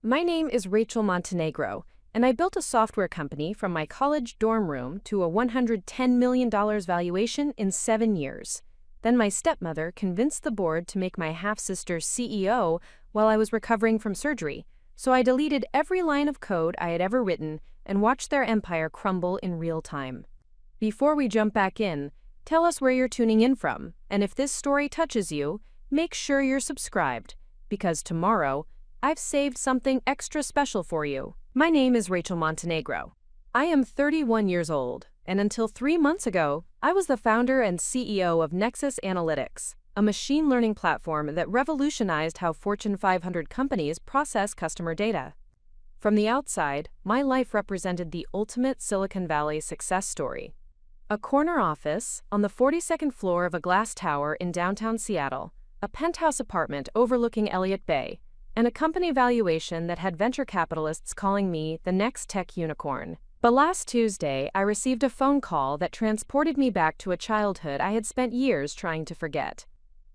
My name is Rachel Montenegro, and I built a software company from my college dorm room to a $110 million valuation in 7 years. Then my stepmother convinced the board to make my half-sister CEO while I was recovering from surgery, so I deleted every line of code I had ever written and watched their empire crumble in real time. Before we jump back in, tell us where you're tuning in from, and if this story touches you, make sure you're subscribed, because tomorrow, I've saved something extra special for you. My name is Rachel Montenegro. I am 31 years old, and until 3 months ago, I was the founder and CEO of Nexus Analytics, a machine learning platform that revolutionized how Fortune 500 companies process customer data. From the outside, my life represented the ultimate Silicon Valley success story. A corner office on the 42nd floor of a glass tower in downtown Seattle, a penthouse apartment overlooking Elliott Bay, and a company valuation that had venture capitalists calling me the next tech unicorn. But last Tuesday, I received a phone call that transported me back to a childhood I had spent years trying to forget.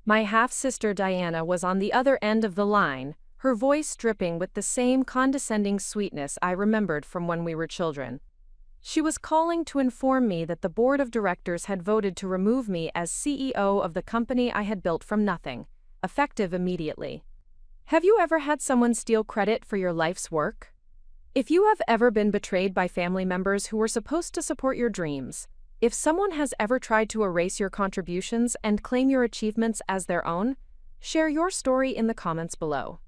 My half-sister Diana was on the other end of the line, her voice dripping with the same condescending sweetness I remembered from when we were children. She was calling to inform me that the board of directors had voted to remove me as CEO of the company I had built from nothing, effective immediately. Have you ever had someone steal credit for your life's work? If you have ever been betrayed by family members who were supposed to support your dreams, if someone has ever tried to erase your contributions and claim your achievements as their own, share your story in the comments below.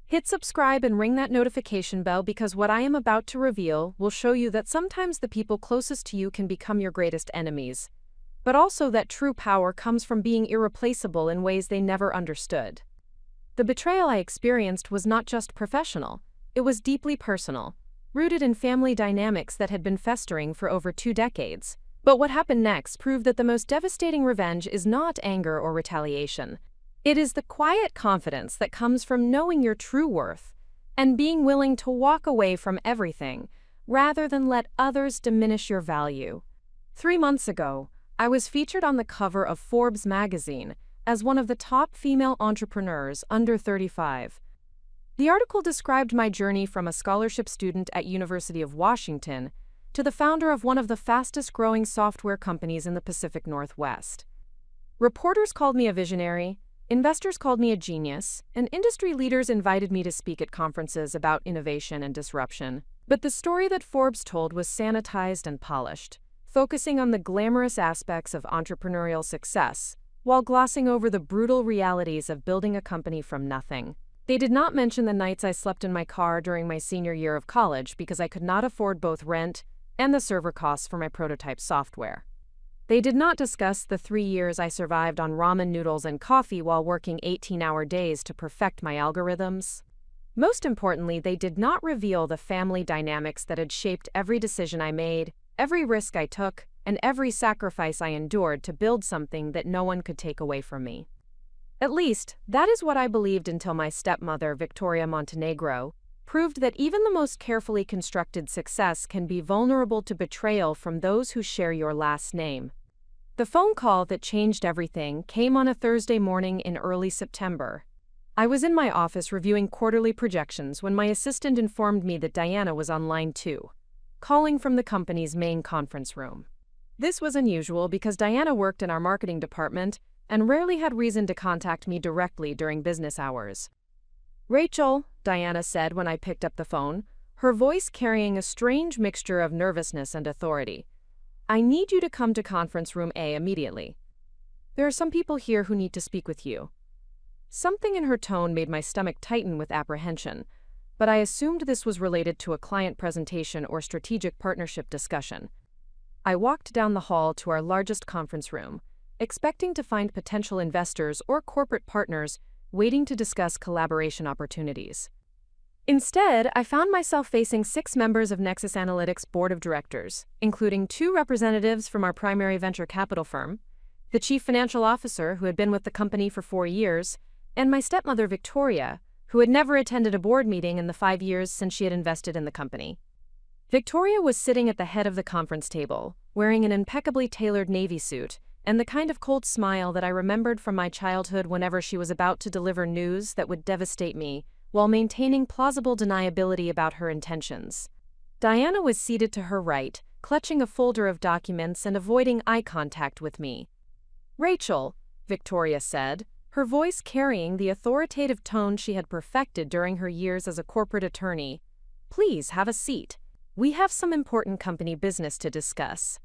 Hit subscribe and ring that notification bell because what I am about to reveal will show you that sometimes the people closest to you can become your greatest enemies, but also that true power comes from being irreplaceable in ways they never understood. The betrayal I experienced was not just professional, it was deeply personal, rooted in family dynamics that had been festering for over 2 decades. But what happened next proved that the most devastating revenge is not anger or retaliation. It is the quiet confidence that comes from knowing your true worth and being willing to walk away from everything rather than let others diminish your value. 3 months ago, I was featured on the cover of Forbes magazine as one of the top female entrepreneurs under 35. The article described my journey from a scholarship student at University of Washington to the founder of one of the fastest-growing software companies in the Pacific Northwest. Reporters called me a visionary, investors called me a genius, and industry leaders invited me to speak at conferences about innovation and disruption. But the story that Forbes told was sanitized and polished, focusing on the glamorous aspects of entrepreneurial success, while glossing over the brutal realities of building a company from nothing. They did not mention the nights I slept in my car during my senior year of college because I could not afford both rent and the server costs for my prototype software. They did not discuss the 3 years I survived on ramen noodles and coffee while working 18-hour days to perfect my algorithms. Most importantly, they did not reveal the family dynamics that had shaped every decision I made, every risk I took, and every sacrifice I endured to build something that no one could take away from me. At least, that is what I believed until my stepmother, Victoria Montenegro, proved that even the most carefully constructed success can be vulnerable to betrayal from those who share your last name. The phone call that changed everything came on a Thursday morning in early September. I was in my office reviewing quarterly projections when my assistant informed me that Diana was on line 2, calling from the company's main conference room. This was unusual because Diana worked in our marketing department and rarely had reason to contact me directly during business hours. "Rachel," Diana said when I picked up the phone, her voice carrying a strange mixture of nervousness and authority. "I need you to come to conference room A immediately. There are some people here who need to speak with you." Something in her tone made my stomach tighten with apprehension, but I assumed this was related to a client presentation or strategic partnership discussion. I walked down the hall to our largest conference room, expecting to find potential investors or corporate partners waiting to discuss collaboration opportunities. Instead, I found myself facing 6 members of Nexus Analytics' board of directors, including 2 representatives from our primary venture capital firm, the chief financial officer who had been with the company for 4 years, and my stepmother Victoria, who had never attended a board meeting in the 5 years since she had invested in the company. Victoria was sitting at the head of the conference table, wearing an impeccably tailored navy suit and the kind of cold smile that I remembered from my childhood whenever she was about to deliver news that would devastate me while maintaining plausible deniability about her intentions. Diana was seated to her right, clutching a folder of documents and avoiding eye contact with me. "Rachel," Victoria said, her voice carrying the authoritative tone she had perfected during her years as a corporate attorney, "please have a seat. We have some important company business to discuss."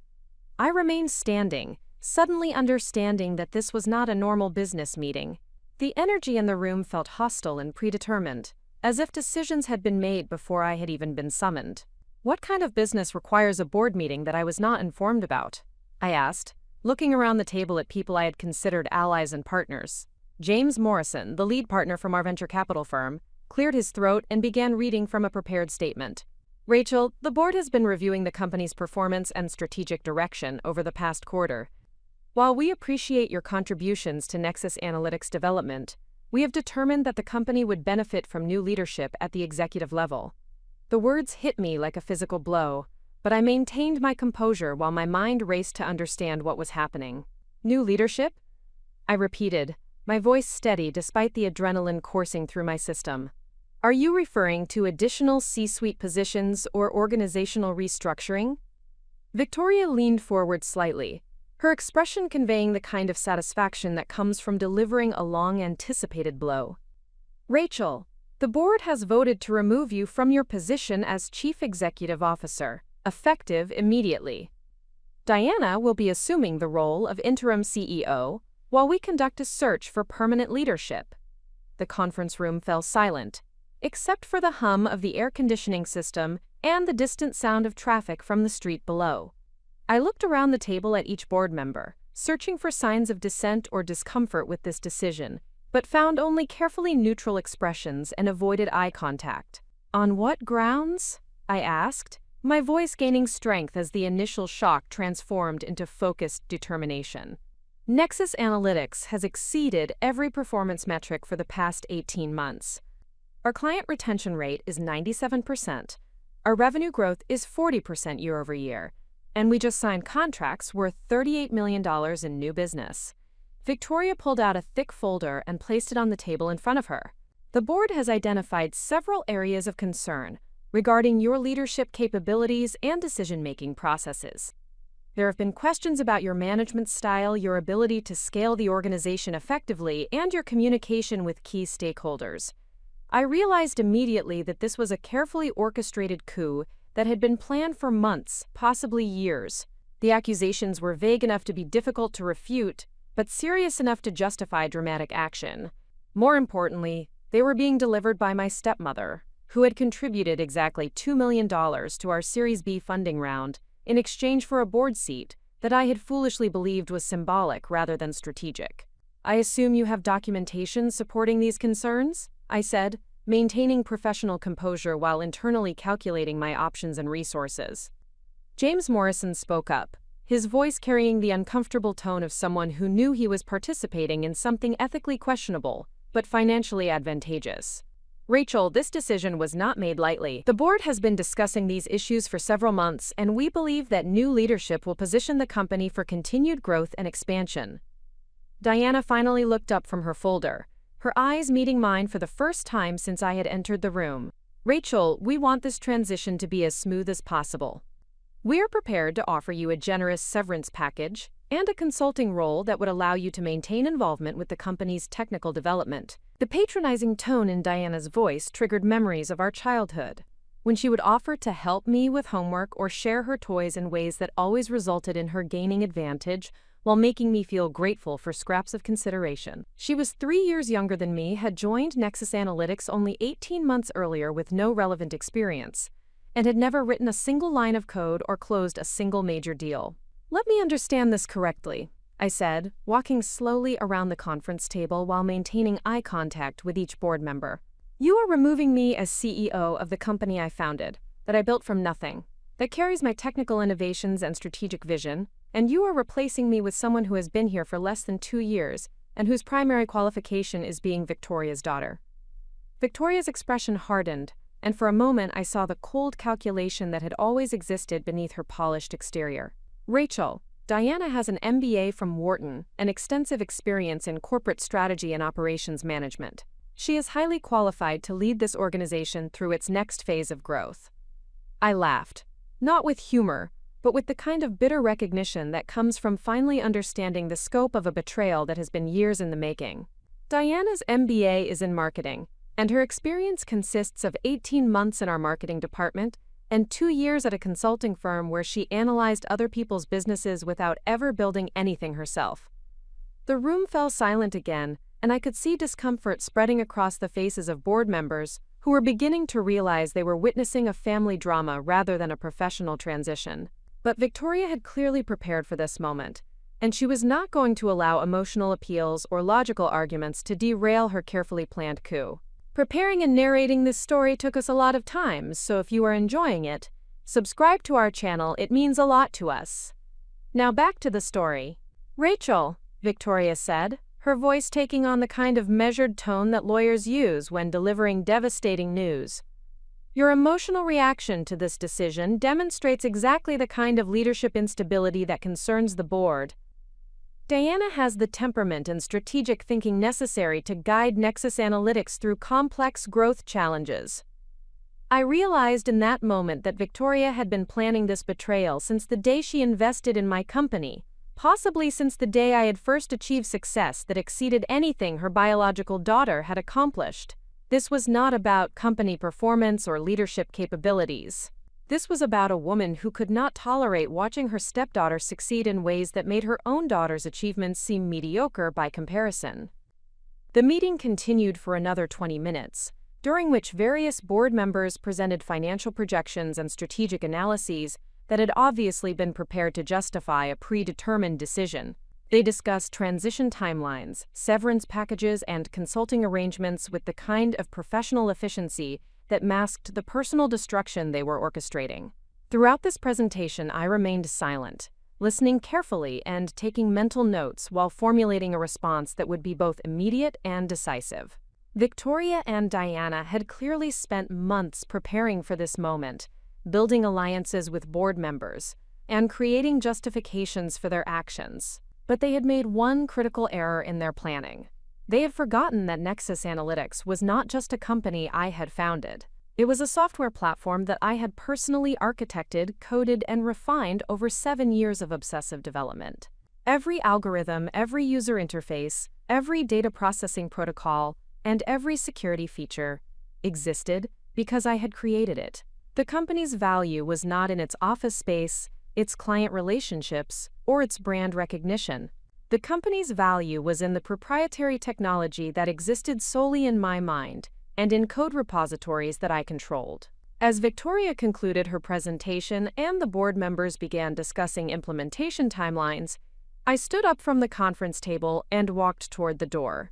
I remained standing, suddenly understanding that this was not a normal business meeting. The energy in the room felt hostile and predetermined, as if decisions had been made before I had even been summoned. "What kind of business requires a board meeting that I was not informed about?" I asked, looking around the table at people I had considered allies and partners. James Morrison, the lead partner from our venture capital firm, cleared his throat and began reading from a prepared statement. "Rachel, the board has been reviewing the company's performance and strategic direction over the past quarter. While we appreciate your contributions to Nexus Analytics development, we have determined that the company would benefit from new leadership at the executive level." The words hit me like a physical blow, but I maintained my composure while my mind raced to understand what was happening. "New leadership?" I repeated, my voice steady despite the adrenaline coursing through my system. "Are you referring to additional C-suite positions or organizational restructuring?" Victoria leaned forward slightly, her expression conveying the kind of satisfaction that comes from delivering a long-anticipated blow. "Rachel, the board has voted to remove you from your position as Chief Executive Officer, effective immediately. Diana will be assuming the role of interim CEO while we conduct a search for permanent leadership." The conference room fell silent, except for the hum of the air conditioning system and the distant sound of traffic from the street below. I looked around the table at each board member, searching for signs of dissent or discomfort with this decision, but found only carefully neutral expressions and avoided eye contact. "On what grounds?" I asked, my voice gaining strength as the initial shock transformed into focused determination. "Nexus Analytics has exceeded every performance metric for the past 18 months. Our client retention rate is 97%, our revenue growth is 40% year over year, and we just signed contracts worth $38 million in new business." Victoria pulled out a thick folder and placed it on the table in front of her. "The board has identified several areas of concern regarding your leadership capabilities and decision-making processes. There have been questions about your management style, your ability to scale the organization effectively, and your communication with key stakeholders. I realized immediately that this was a carefully orchestrated coup that had been planned for months, possibly years. The accusations were vague enough to be difficult to refute, but serious enough to justify dramatic action. More importantly, they were being delivered by my stepmother, who had contributed exactly $2 million to our Series B funding round in exchange for a board seat that I had foolishly believed was symbolic rather than strategic. "I assume you have documentation supporting these concerns?" I said, maintaining professional composure while internally calculating my options and resources. James Morrison spoke up, his voice carrying the uncomfortable tone of someone who knew he was participating in something ethically questionable, but financially advantageous. "Rachel, this decision was not made lightly. The board has been discussing these issues for several months, and we believe that new leadership will position the company for continued growth and expansion." Diana finally looked up from her folder, her eyes meeting mine for the first time since I had entered the room. "Rachel, we want this transition to be as smooth as possible. We're prepared to offer you a generous severance package and a consulting role that would allow you to maintain involvement with the company's technical development." The patronizing tone in Diana's voice triggered memories of our childhood, when she would offer to help me with homework or share her toys in ways that always resulted in her gaining advantage while making me feel grateful for scraps of consideration. She was 3 years younger than me, had joined Nexus Analytics only 18 months earlier with no relevant experience, and had never written a single line of code or closed a single major deal. "Let me understand this correctly," I said, walking slowly around the conference table while maintaining eye contact with each board member. "You are removing me as CEO of the company I founded, that I built from nothing, that carries my technical innovations and strategic vision, and you are replacing me with someone who has been here for less than 2 years and whose primary qualification is being Victoria's daughter." Victoria's expression hardened, and for a moment I saw the cold calculation that had always existed beneath her polished exterior. "Rachel, Diana has an MBA from Wharton and extensive experience in corporate strategy and operations management. She is highly qualified to lead this organization through its next phase of growth." I laughed, not with humor, but with the kind of bitter recognition that comes from finally understanding the scope of a betrayal that has been years in the making. Diana's MBA is in marketing, and her experience consists of 18 months in our marketing department and 2 years at a consulting firm where she analyzed other people's businesses without ever building anything herself. The room fell silent again, and I could see discomfort spreading across the faces of board members who were beginning to realize they were witnessing a family drama rather than a professional transition. But Victoria had clearly prepared for this moment, and she was not going to allow emotional appeals or logical arguments to derail her carefully planned coup. Preparing and narrating this story took us a lot of time, so if you are enjoying it, subscribe to our channel, it means a lot to us. Now back to the story. "Rachel," Victoria said, her voice taking on the kind of measured tone that lawyers use when delivering devastating news. "Your emotional reaction to this decision demonstrates exactly the kind of leadership instability that concerns the board. Diana has the temperament and strategic thinking necessary to guide Nexus Analytics through complex growth challenges." I realized in that moment that Victoria had been planning this betrayal since the day she invested in my company, possibly since the day I had first achieved success that exceeded anything her biological daughter had accomplished. This was not about company performance or leadership capabilities. This was about a woman who could not tolerate watching her stepdaughter succeed in ways that made her own daughter's achievements seem mediocre by comparison. The meeting continued for another 20 minutes, during which various board members presented financial projections and strategic analyses that had obviously been prepared to justify a predetermined decision. They discussed transition timelines, severance packages, and consulting arrangements with the kind of professional efficiency that masked the personal destruction they were orchestrating. Throughout this presentation, I remained silent, listening carefully and taking mental notes while formulating a response that would be both immediate and decisive. Victoria and Diana had clearly spent months preparing for this moment, building alliances with board members, and creating justifications for their actions. But they had made one critical error in their planning. They had forgotten that Nexus Analytics was not just a company I had founded. It was a software platform that I had personally architected, coded, and refined over 7 years of obsessive development. Every algorithm, every user interface, every data processing protocol, and every security feature existed because I had created it. The company's value was not in its office space, its client relationships, or its brand recognition. The company's value was in the proprietary technology that existed solely in my mind and in code repositories that I controlled. As Victoria concluded her presentation and the board members began discussing implementation timelines, I stood up from the conference table and walked toward the door.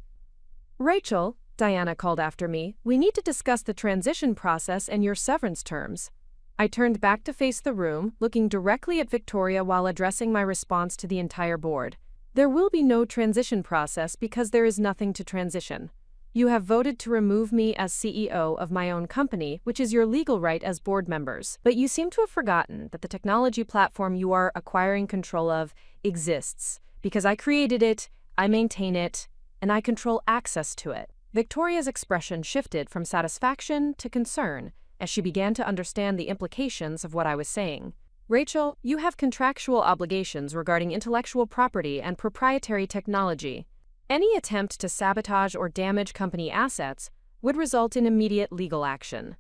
"Rachel," Diana called after me, "we need to discuss the transition process and your severance terms." I turned back to face the room, looking directly at Victoria while addressing my response to the entire board. "There will be no transition process because there is nothing to transition. You have voted to remove me as CEO of my own company, which is your legal right as board members. But you seem to have forgotten that the technology platform you are acquiring control of exists, because I created it, I maintain it, and I control access to it." Victoria's expression shifted from satisfaction to concern as she began to understand the implications of what I was saying. "Rachel, you have contractual obligations regarding intellectual property and proprietary technology. Any attempt to sabotage or damage company assets would result in immediate legal action."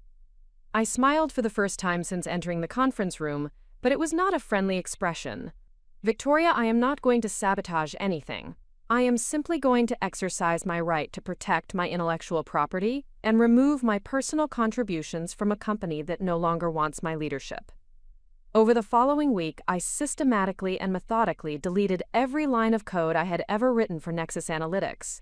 I smiled for the first time since entering the conference room, but it was not a friendly expression. "Victoria, I am not going to sabotage anything. I am simply going to exercise my right to protect my intellectual property and remove my personal contributions from a company that no longer wants my leadership." Over the following week, I systematically and methodically deleted every line of code I had ever written for Nexus Analytics.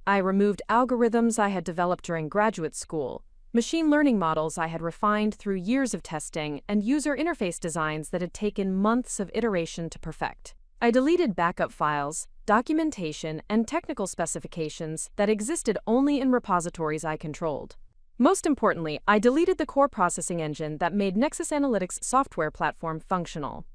I removed algorithms I had developed during graduate school, machine learning models I had refined through years of testing, and user interface designs that had taken months of iteration to perfect. I deleted backup files, documentation, and technical specifications that existed only in repositories I controlled. Most importantly, I deleted the core processing engine that made Nexus Analytics' software platform functional.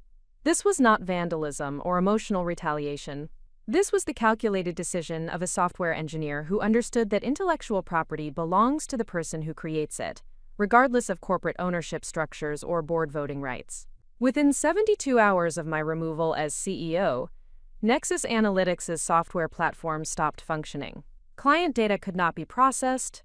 This was not vandalism or emotional retaliation. This was the calculated decision of a software engineer who understood that intellectual property belongs to the person who creates it, regardless of corporate ownership structures or board voting rights. Within 72 hours of my removal as CEO, Nexus Analytics' software platform stopped functioning. Client data could not be processed,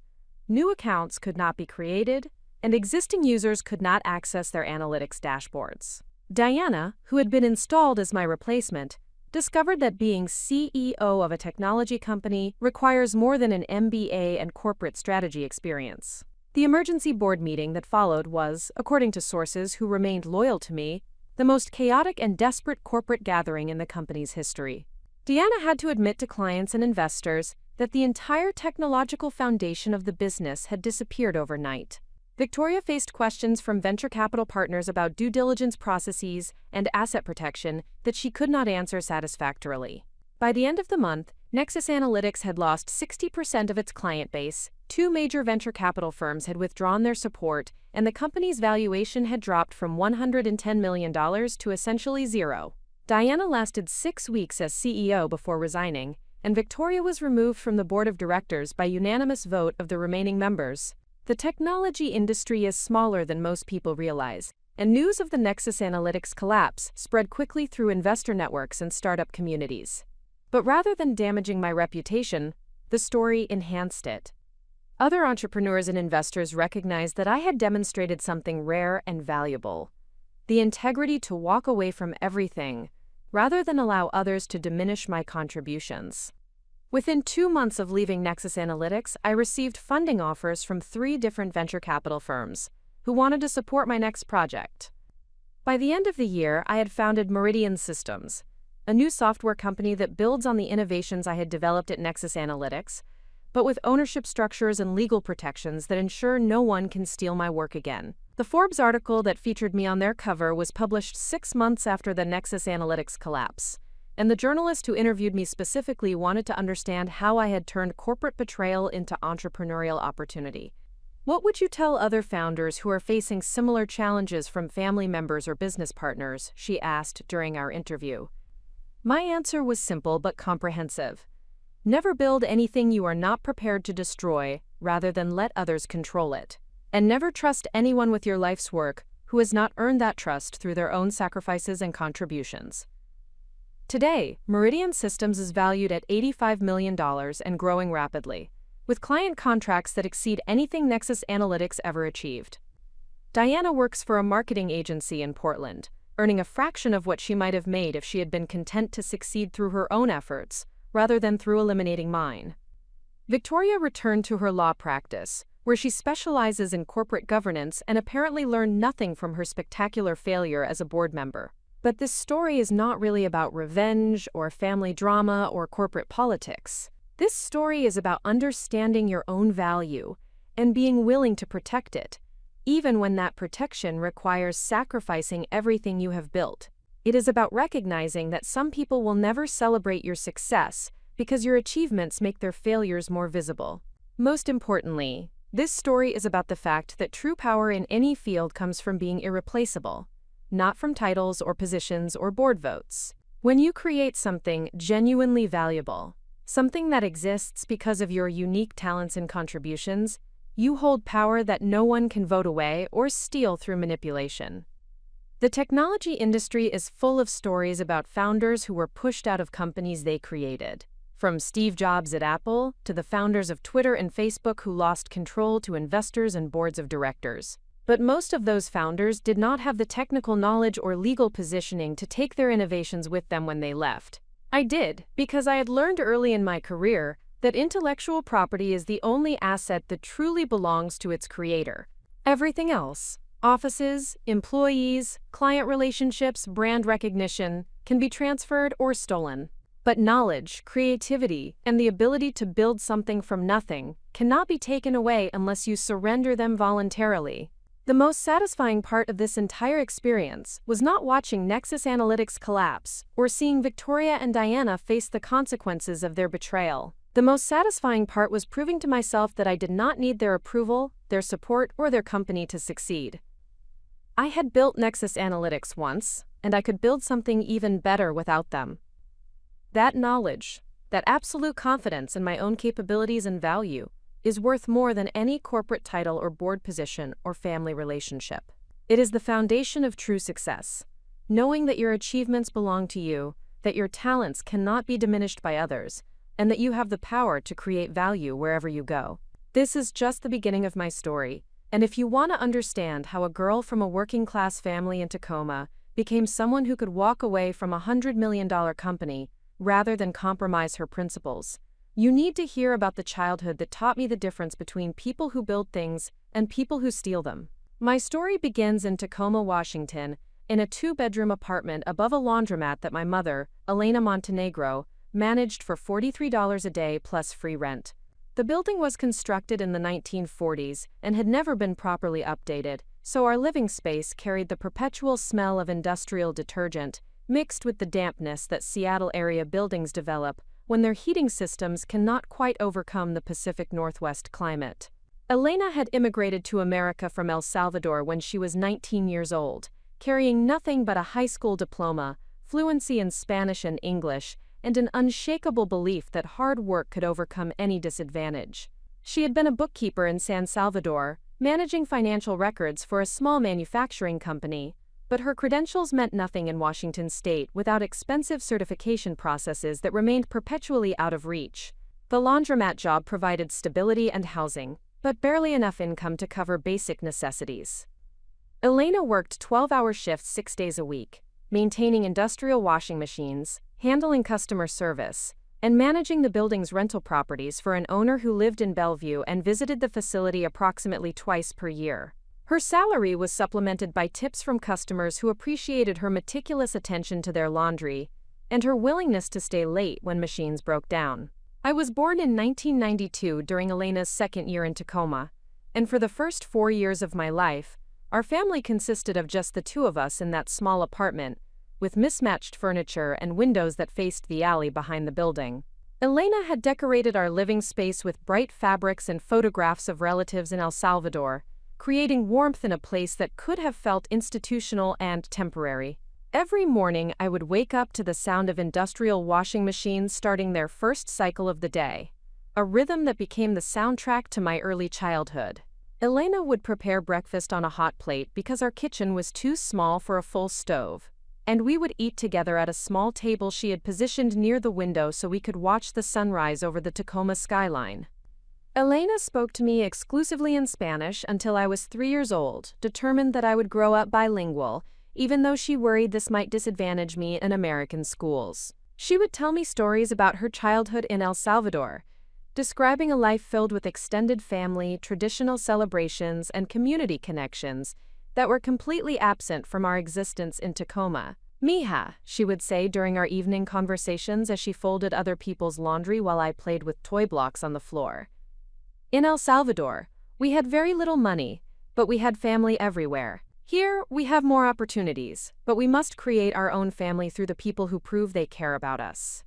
new accounts could not be created, and existing users could not access their analytics dashboards. Diana, who had been installed as my replacement, discovered that being CEO of a technology company requires more than an MBA and corporate strategy experience. The emergency board meeting that followed was, according to sources who remained loyal to me, the most chaotic and desperate corporate gathering in the company's history. Diana had to admit to clients and investors that the entire technological foundation of the business had disappeared overnight. Victoria faced questions from venture capital partners about due diligence processes and asset protection that she could not answer satisfactorily. By the end of the month, Nexus Analytics had lost 60% of its client base, 2 major venture capital firms had withdrawn their support, and the company's valuation had dropped from $110 million to essentially zero. Diana lasted 6 weeks as CEO before resigning, and Victoria was removed from the board of directors by unanimous vote of the remaining members. The technology industry is smaller than most people realize, and news of the Nexus Analytics collapse spread quickly through investor networks and startup communities. But rather than damaging my reputation, the story enhanced it. Other entrepreneurs and investors recognized that I had demonstrated something rare and valuable: the integrity to walk away from everything, rather than allow others to diminish my contributions. Within 2 months of leaving Nexus Analytics, I received funding offers from 3 different venture capital firms who wanted to support my next project. By the end of the year, I had founded Meridian Systems, a new software company that builds on the innovations I had developed at Nexus Analytics, but with ownership structures and legal protections that ensure no one can steal my work again. The Forbes article that featured me on their cover was published 6 months after the Nexus Analytics collapse, and the journalist who interviewed me specifically wanted to understand how I had turned corporate betrayal into entrepreneurial opportunity. What would you tell other founders who are facing similar challenges from family members or business partners? She asked during our interview. My answer was simple but comprehensive. Never build anything you are not prepared to destroy, rather than let others control it. And never trust anyone with your life's work who has not earned that trust through their own sacrifices and contributions. Today, Meridian Systems is valued at $85 million and growing rapidly, with client contracts that exceed anything Nexus Analytics ever achieved. Diana works for a marketing agency in Portland, earning a fraction of what she might have made if she had been content to succeed through her own efforts, rather than through eliminating mine. Victoria returned to her law practice, where she specializes in corporate governance and apparently learned nothing from her spectacular failure as a board member. But this story is not really about revenge or family drama or corporate politics. This story is about understanding your own value and being willing to protect it, even when that protection requires sacrificing everything you have built. It is about recognizing that some people will never celebrate your success because your achievements make their failures more visible. Most importantly, this story is about the fact that true power in any field comes from being irreplaceable, not from titles or positions or board votes. When you create something genuinely valuable, something that exists because of your unique talents and contributions, you hold power that no one can vote away or steal through manipulation. The technology industry is full of stories about founders who were pushed out of companies they created. From Steve Jobs at Apple to the founders of Twitter and Facebook who lost control to investors and boards of directors. But most of those founders did not have the technical knowledge or legal positioning to take their innovations with them when they left. I did, because I had learned early in my career that intellectual property is the only asset that truly belongs to its creator. Everything else, offices, employees, client relationships, brand recognition, can be transferred or stolen. But knowledge, creativity, and the ability to build something from nothing cannot be taken away unless you surrender them voluntarily. The most satisfying part of this entire experience was not watching Nexus Analytics collapse or seeing Victoria and Diana face the consequences of their betrayal. The most satisfying part was proving to myself that I did not need their approval, their support, or their company to succeed. I had built Nexus Analytics once, and I could build something even better without them. That knowledge, that absolute confidence in my own capabilities and value, is worth more than any corporate title or board position or family relationship. It is the foundation of true success. Knowing that your achievements belong to you, that your talents cannot be diminished by others, and that you have the power to create value wherever you go. This is just the beginning of my story, and if you want to understand how a girl from a working-class family in Tacoma became someone who could walk away from a $100 million company rather than compromise her principles, you need to hear about the childhood that taught me the difference between people who build things and people who steal them. My story begins in Tacoma, Washington, in a 2-bedroom apartment above a laundromat that my mother, Elena Montenegro, managed for $43 a day plus free rent. The building was constructed in the 1940s and had never been properly updated, so our living space carried the perpetual smell of industrial detergent, mixed with the dampness that Seattle area buildings develop when their heating systems cannot quite overcome the Pacific Northwest climate. Elena had immigrated to America from El Salvador when she was 19 years old, carrying nothing but a high school diploma, fluency in Spanish and English, and an unshakable belief that hard work could overcome any disadvantage. She had been a bookkeeper in San Salvador, managing financial records for a small manufacturing company, but her credentials meant nothing in Washington state without expensive certification processes that remained perpetually out of reach. The laundromat job provided stability and housing, but barely enough income to cover basic necessities. Elena worked 12-hour shifts 6 days a week, maintaining industrial washing machines, handling customer service, and managing the building's rental properties for an owner who lived in Bellevue and visited the facility approximately twice per year. Her salary was supplemented by tips from customers who appreciated her meticulous attention to their laundry and her willingness to stay late when machines broke down. I was born in 1992 during Elena's second year in Tacoma, and for the first 4 years of my life, our family consisted of just the two of us in that small apartment, with mismatched furniture and windows that faced the alley behind the building. Elena had decorated our living space with bright fabrics and photographs of relatives in El Salvador, creating warmth in a place that could have felt institutional and temporary. Every morning I would wake up to the sound of industrial washing machines starting their first cycle of the day, a rhythm that became the soundtrack to my early childhood. Elena would prepare breakfast on a hot plate because our kitchen was too small for a full stove, and we would eat together at a small table she had positioned near the window so we could watch the sunrise over the Tacoma skyline. Elena spoke to me exclusively in Spanish until I was 3 years old, determined that I would grow up bilingual, even though she worried this might disadvantage me in American schools. She would tell me stories about her childhood in El Salvador, describing a life filled with extended family, traditional celebrations, and community connections that were completely absent from our existence in Tacoma. "Mija," she would say during our evening conversations as she folded other people's laundry while I played with toy blocks on the floor. In El Salvador, we had very little money, but we had family everywhere. Here, we have more opportunities, but we must create our own family through the people who prove they care about us.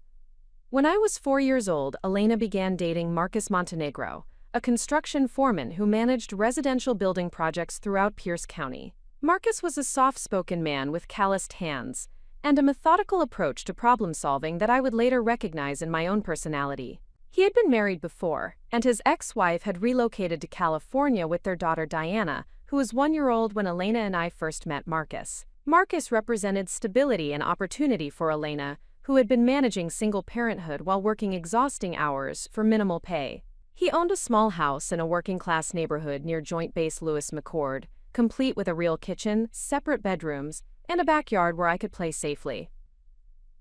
When I was 4 years old, Elena began dating Marcus Montenegro, a construction foreman who managed residential building projects throughout Pierce County. Marcus was a soft-spoken man with calloused hands and a methodical approach to problem-solving that I would later recognize in my own personality. He had been married before, and his ex-wife had relocated to California with their daughter Diana, who was 1 year old when Elena and I first met Marcus. Marcus represented stability and opportunity for Elena, who had been managing single parenthood while working exhausting hours for minimal pay. He owned a small house in a working-class neighborhood near Joint Base Lewis McChord, complete with a real kitchen, separate bedrooms, and a backyard where I could play safely.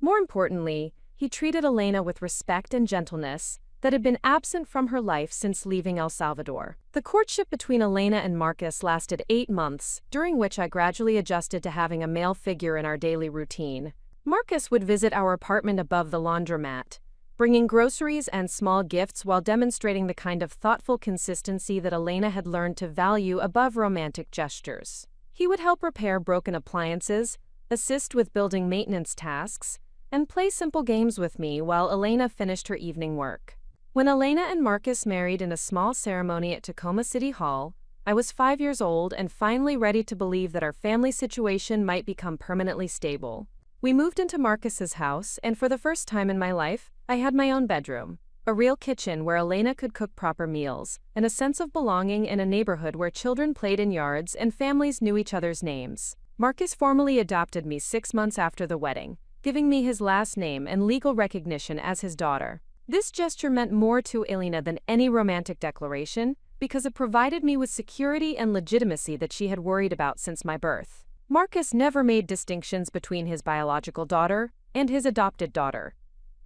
More importantly, he treated Elena with respect and gentleness that had been absent from her life since leaving El Salvador. The courtship between Elena and Marcus lasted 8 months, during which I gradually adjusted to having a male figure in our daily routine. Marcus would visit our apartment above the laundromat, bringing groceries and small gifts while demonstrating the kind of thoughtful consistency that Elena had learned to value above romantic gestures. He would help repair broken appliances, assist with building maintenance tasks, and play simple games with me while Elena finished her evening work. When Elena and Marcus married in a small ceremony at Tacoma City Hall, I was 5 years old and finally ready to believe that our family situation might become permanently stable. We moved into Marcus's house, and for the first time in my life, I had my own bedroom. A real kitchen where Elena could cook proper meals, and a sense of belonging in a neighborhood where children played in yards and families knew each other's names. Marcus formally adopted me 6 months after the wedding, giving me his last name and legal recognition as his daughter. This gesture meant more to Elena than any romantic declaration, because it provided me with security and legitimacy that she had worried about since my birth. Marcus never made distinctions between his biological daughter and his adopted daughter,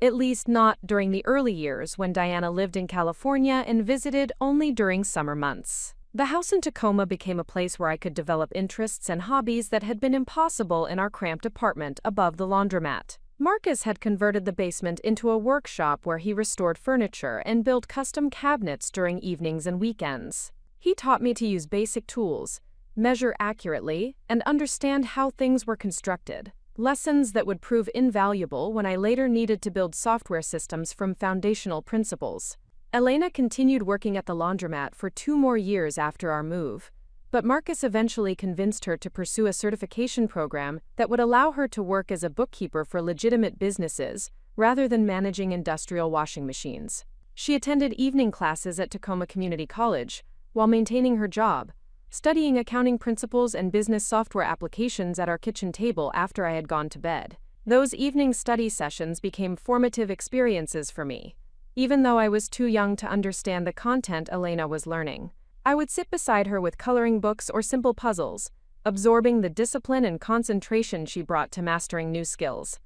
at least not during the early years when Diana lived in California and visited only during summer months. The house in Tacoma became a place where I could develop interests and hobbies that had been impossible in our cramped apartment above the laundromat. Marcus had converted the basement into a workshop where he restored furniture and built custom cabinets during evenings and weekends. He taught me to use basic tools, measure accurately, and understand how things were constructed. Lessons that would prove invaluable when I later needed to build software systems from foundational principles. Elena continued working at the laundromat for 2 more years after our move, but Marcus eventually convinced her to pursue a certification program that would allow her to work as a bookkeeper for legitimate businesses rather than managing industrial washing machines. She attended evening classes at Tacoma Community College while maintaining her job, studying accounting principles and business software applications at our kitchen table after I had gone to bed. Those evening study sessions became formative experiences for me. Even though I was too young to understand the content Elena was learning, I would sit beside her with coloring books or simple puzzles, absorbing the discipline and concentration she brought to mastering new skills.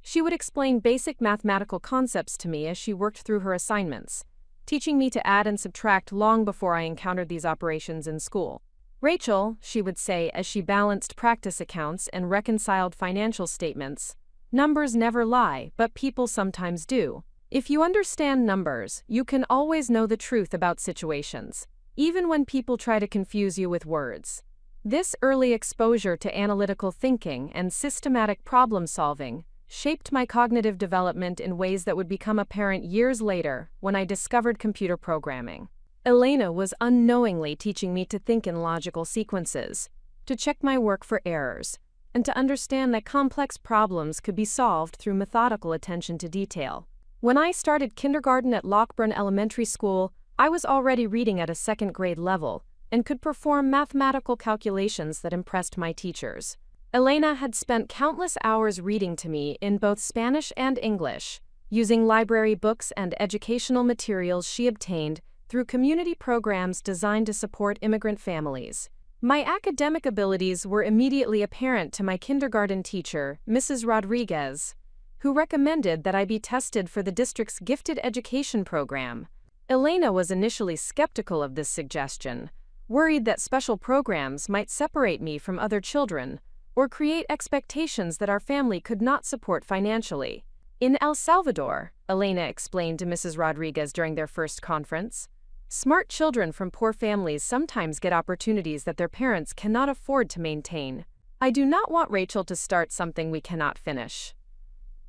She would explain basic mathematical concepts to me as she worked through her assignments, teaching me to add and subtract long before I encountered these operations in school. "Rachel," she would say as she balanced practice accounts and reconciled financial statements, "numbers never lie, but people sometimes do. If you understand numbers, you can always know the truth about situations, even when people try to confuse you with words." This early exposure to analytical thinking and systematic problem solving shaped my cognitive development in ways that would become apparent years later when I discovered computer programming. Elena was unknowingly teaching me to think in logical sequences, to check my work for errors, and to understand that complex problems could be solved through methodical attention to detail. When I started kindergarten at Lockburn Elementary School, I was already reading at a 2nd grade level and could perform mathematical calculations that impressed my teachers. Elena had spent countless hours reading to me in both Spanish and English, using library books and educational materials she obtained through community programs designed to support immigrant families. My academic abilities were immediately apparent to my kindergarten teacher, Mrs. Rodriguez, who recommended that I be tested for the district's gifted education program. Elena was initially skeptical of this suggestion, worried that special programs might separate me from other children or create expectations that our family could not support financially. In El Salvador, Elena explained to Mrs. Rodriguez during their first conference, smart children from poor families sometimes get opportunities that their parents cannot afford to maintain. I do not want Rachel to start something we cannot finish.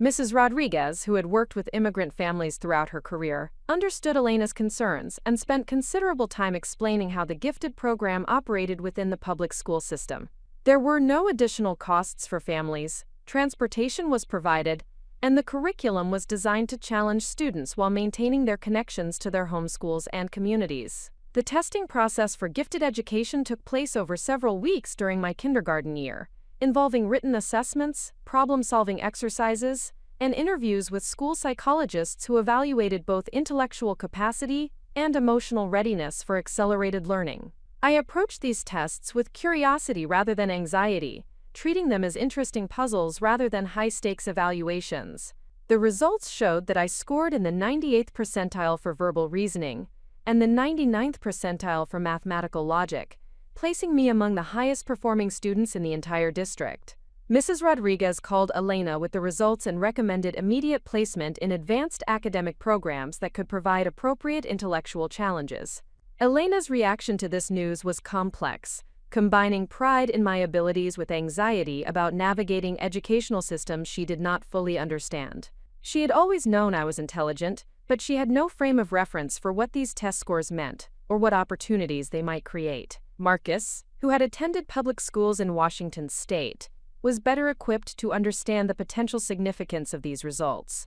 Mrs. Rodriguez, who had worked with immigrant families throughout her career, understood Elena's concerns and spent considerable time explaining how the gifted program operated within the public school system. There were no additional costs for families, transportation was provided, and the curriculum was designed to challenge students while maintaining their connections to their home schools and communities. The testing process for gifted education took place over several weeks during my kindergarten year, involving written assessments, problem-solving exercises, and interviews with school psychologists who evaluated both intellectual capacity and emotional readiness for accelerated learning. I approached these tests with curiosity rather than anxiety, treating them as interesting puzzles rather than high-stakes evaluations. The results showed that I scored in the 98th percentile for verbal reasoning and the 99th percentile for mathematical logic, placing me among the highest-performing students in the entire district. Mrs. Rodriguez called Elena with the results and recommended immediate placement in advanced academic programs that could provide appropriate intellectual challenges. Elena's reaction to this news was complex, combining pride in my abilities with anxiety about navigating educational systems she did not fully understand. She had always known I was intelligent, but she had no frame of reference for what these test scores meant or what opportunities they might create. Marcus, who had attended public schools in Washington state, was better equipped to understand the potential significance of these results.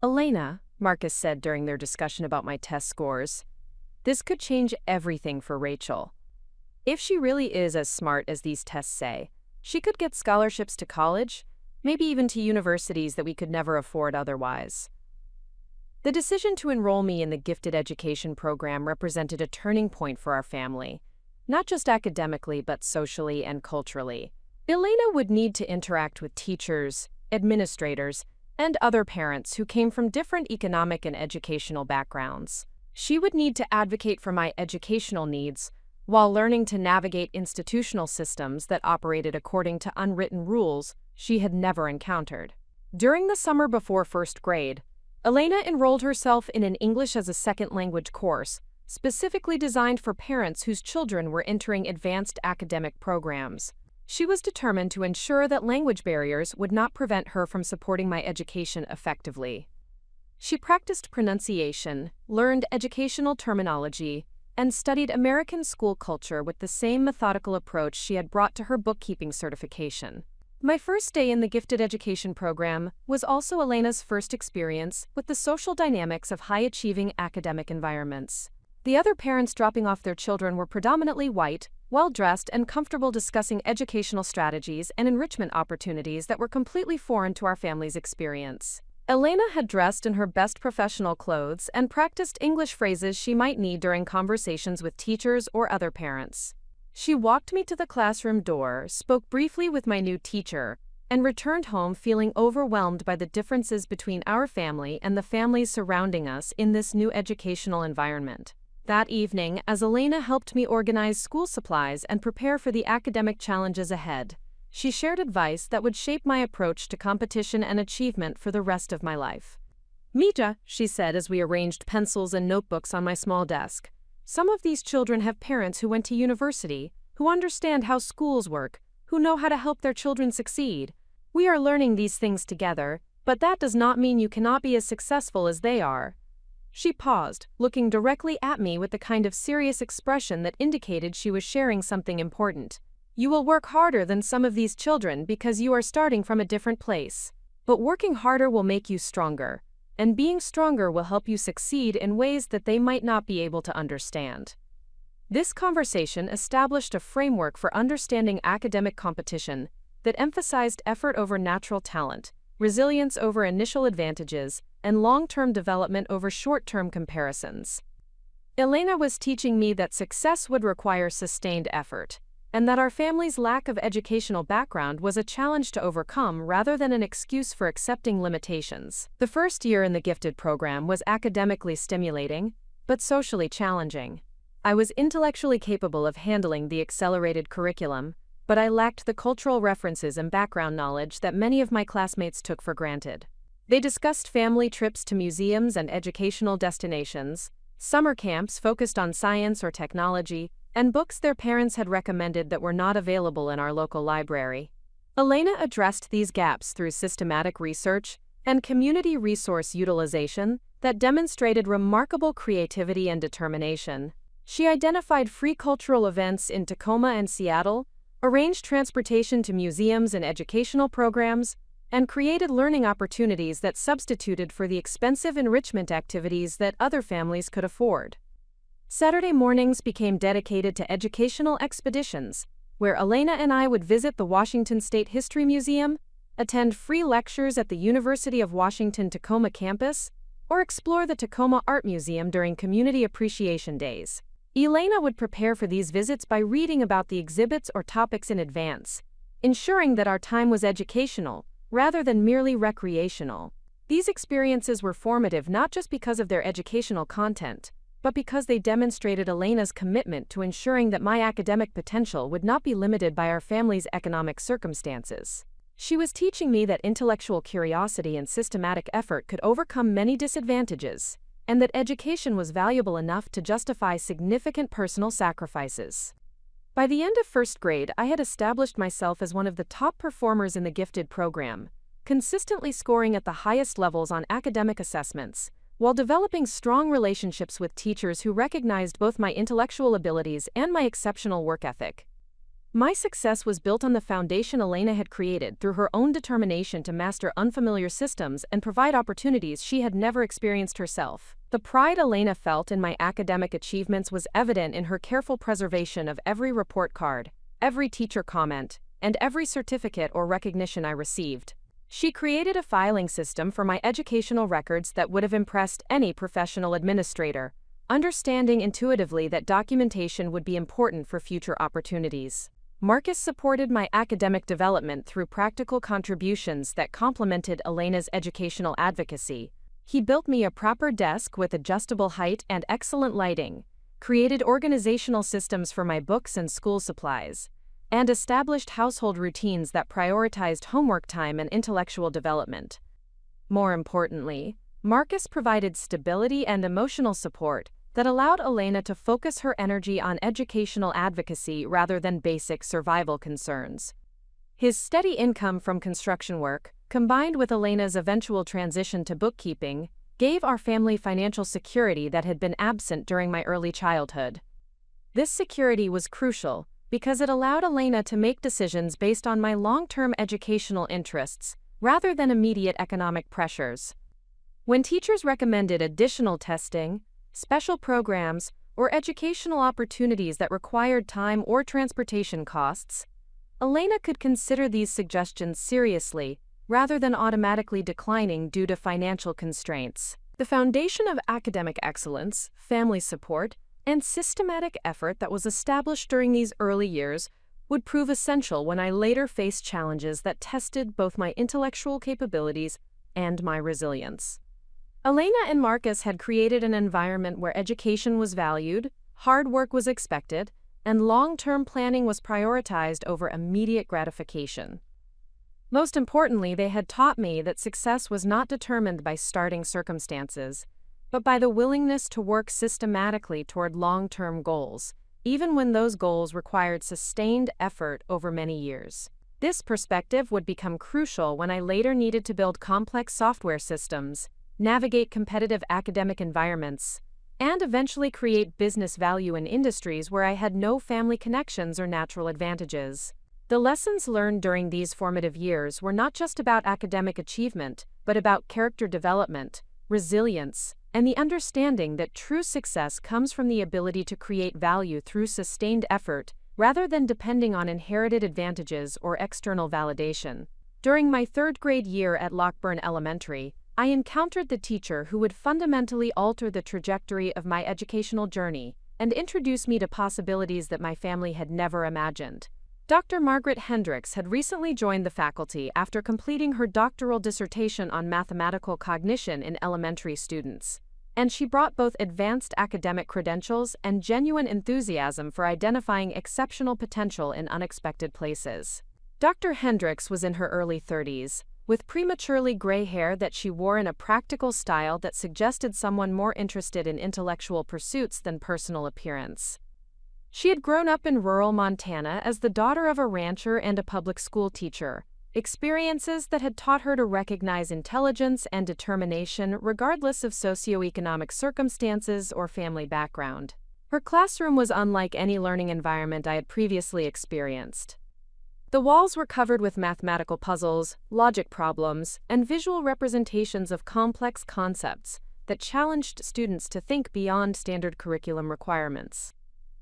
"Elena," Marcus said during their discussion about my test scores, "this could change everything for Rachel. If she really is as smart as these tests say, she could get scholarships to college, maybe even to universities that we could never afford otherwise." The decision to enroll me in the gifted education program represented a turning point for our family, not just academically but socially and culturally. Elena would need to interact with teachers, administrators, and other parents who came from different economic and educational backgrounds. She would need to advocate for my educational needs while learning to navigate institutional systems that operated according to unwritten rules she had never encountered. During the summer before first grade, Elena enrolled herself in an English as a second language course, specifically designed for parents whose children were entering advanced academic programs. She was determined to ensure that language barriers would not prevent her from supporting my education effectively. She practiced pronunciation, learned educational terminology, and studied American school culture with the same methodical approach she had brought to her bookkeeping certification. My first day in the gifted education program was also Elena's first experience with the social dynamics of high-achieving academic environments. The other parents dropping off their children were predominantly white, well-dressed, and comfortable discussing educational strategies and enrichment opportunities that were completely foreign to our family's experience. Elena had dressed in her best professional clothes and practiced English phrases she might need during conversations with teachers or other parents. She walked me to the classroom door, spoke briefly with my new teacher, and returned home feeling overwhelmed by the differences between our family and the families surrounding us in this new educational environment. That evening, as Elena helped me organize school supplies and prepare for the academic challenges ahead, she shared advice that would shape my approach to competition and achievement for the rest of my life. "Mija," she said as we arranged pencils and notebooks on my small desk, "some of these children have parents who went to university, who understand how schools work, who know how to help their children succeed. We are learning these things together, but that does not mean you cannot be as successful as they are." She paused, looking directly at me with the kind of serious expression that indicated she was sharing something important. "You will work harder than some of these children because you are starting from a different place. But working harder will make you stronger, and being stronger will help you succeed in ways that they might not be able to understand." This conversation established a framework for understanding academic competition that emphasized effort over natural talent, resilience over initial advantages, and long-term development over short-term comparisons. Elena was teaching me that success would require sustained effort, and that our family's lack of educational background was a challenge to overcome rather than an excuse for accepting limitations. The first year in the gifted program was academically stimulating, but socially challenging. I was intellectually capable of handling the accelerated curriculum, but I lacked the cultural references and background knowledge that many of my classmates took for granted. They discussed family trips to museums and educational destinations, summer camps focused on science or technology, and books their parents had recommended that were not available in our local library. Elena addressed these gaps through systematic research and community resource utilization that demonstrated remarkable creativity and determination. She identified free cultural events in Tacoma and Seattle, arranged transportation to museums and educational programs, and created learning opportunities that substituted for the expensive enrichment activities that other families could afford. Saturday mornings became dedicated to educational expeditions, where Elena and I would visit the Washington State History Museum, attend free lectures at the University of Washington Tacoma campus, or explore the Tacoma Art Museum during Community Appreciation Days. Elena would prepare for these visits by reading about the exhibits or topics in advance, ensuring that our time was educational, rather than merely recreational. These experiences were formative not just because of their educational content, but because they demonstrated Elena's commitment to ensuring that my academic potential would not be limited by our family's economic circumstances. She was teaching me that intellectual curiosity and systematic effort could overcome many disadvantages, and that education was valuable enough to justify significant personal sacrifices. By the end of first grade, I had established myself as one of the top performers in the gifted program, consistently scoring at the highest levels on academic assessments, while developing strong relationships with teachers who recognized both my intellectual abilities and my exceptional work ethic. My success was built on the foundation Elena had created through her own determination to master unfamiliar systems and provide opportunities she had never experienced herself. The pride Elena felt in my academic achievements was evident in her careful preservation of every report card, every teacher comment, and every certificate or recognition I received. She created a filing system for my educational records that would have impressed any professional administrator, understanding intuitively that documentation would be important for future opportunities. Marcus supported my academic development through practical contributions that complemented Elena's educational advocacy. He built me a proper desk with adjustable height and excellent lighting, created organizational systems for my books and school supplies, and established household routines that prioritized homework time and intellectual development. More importantly, Marcus provided stability and emotional support that allowed Elena to focus her energy on educational advocacy rather than basic survival concerns. His steady income from construction work, combined with Elena's eventual transition to bookkeeping, gave our family financial security that had been absent during my early childhood. This security was crucial because it allowed Elena to make decisions based on my long-term educational interests rather than immediate economic pressures. When teachers recommended additional testing, special programs, or educational opportunities that required time or transportation costs, Elena could consider these suggestions seriously rather than automatically declining due to financial constraints. The foundation of academic excellence, family support, and systematic effort that was established during these early years would prove essential when I later faced challenges that tested both my intellectual capabilities and my resilience. Elena and Marcus had created an environment where education was valued, hard work was expected, and long-term planning was prioritized over immediate gratification. Most importantly, they had taught me that success was not determined by starting circumstances, but by the willingness to work systematically toward long-term goals, even when those goals required sustained effort over many years. This perspective would become crucial when I later needed to build complex software systems, navigate competitive academic environments, and eventually create business value in industries where I had no family connections or natural advantages. The lessons learned during these formative years were not just about academic achievement, but about character development, resilience, and the understanding that true success comes from the ability to create value through sustained effort rather than depending on inherited advantages or external validation. During my third-grade year at Lockburn Elementary, I encountered the teacher who would fundamentally alter the trajectory of my educational journey and introduce me to possibilities that my family had never imagined. Dr. Margaret Hendricks had recently joined the faculty after completing her doctoral dissertation on mathematical cognition in elementary students, and she brought both advanced academic credentials and genuine enthusiasm for identifying exceptional potential in unexpected places. Dr. Hendricks was in her early 30s, with prematurely gray hair that she wore in a practical style that suggested someone more interested in intellectual pursuits than personal appearance. She had grown up in rural Montana as the daughter of a rancher and a public school teacher, experiences that had taught her to recognize intelligence and determination regardless of socioeconomic circumstances or family background. Her classroom was unlike any learning environment I had previously experienced. The walls were covered with mathematical puzzles, logic problems, and visual representations of complex concepts that challenged students to think beyond standard curriculum requirements.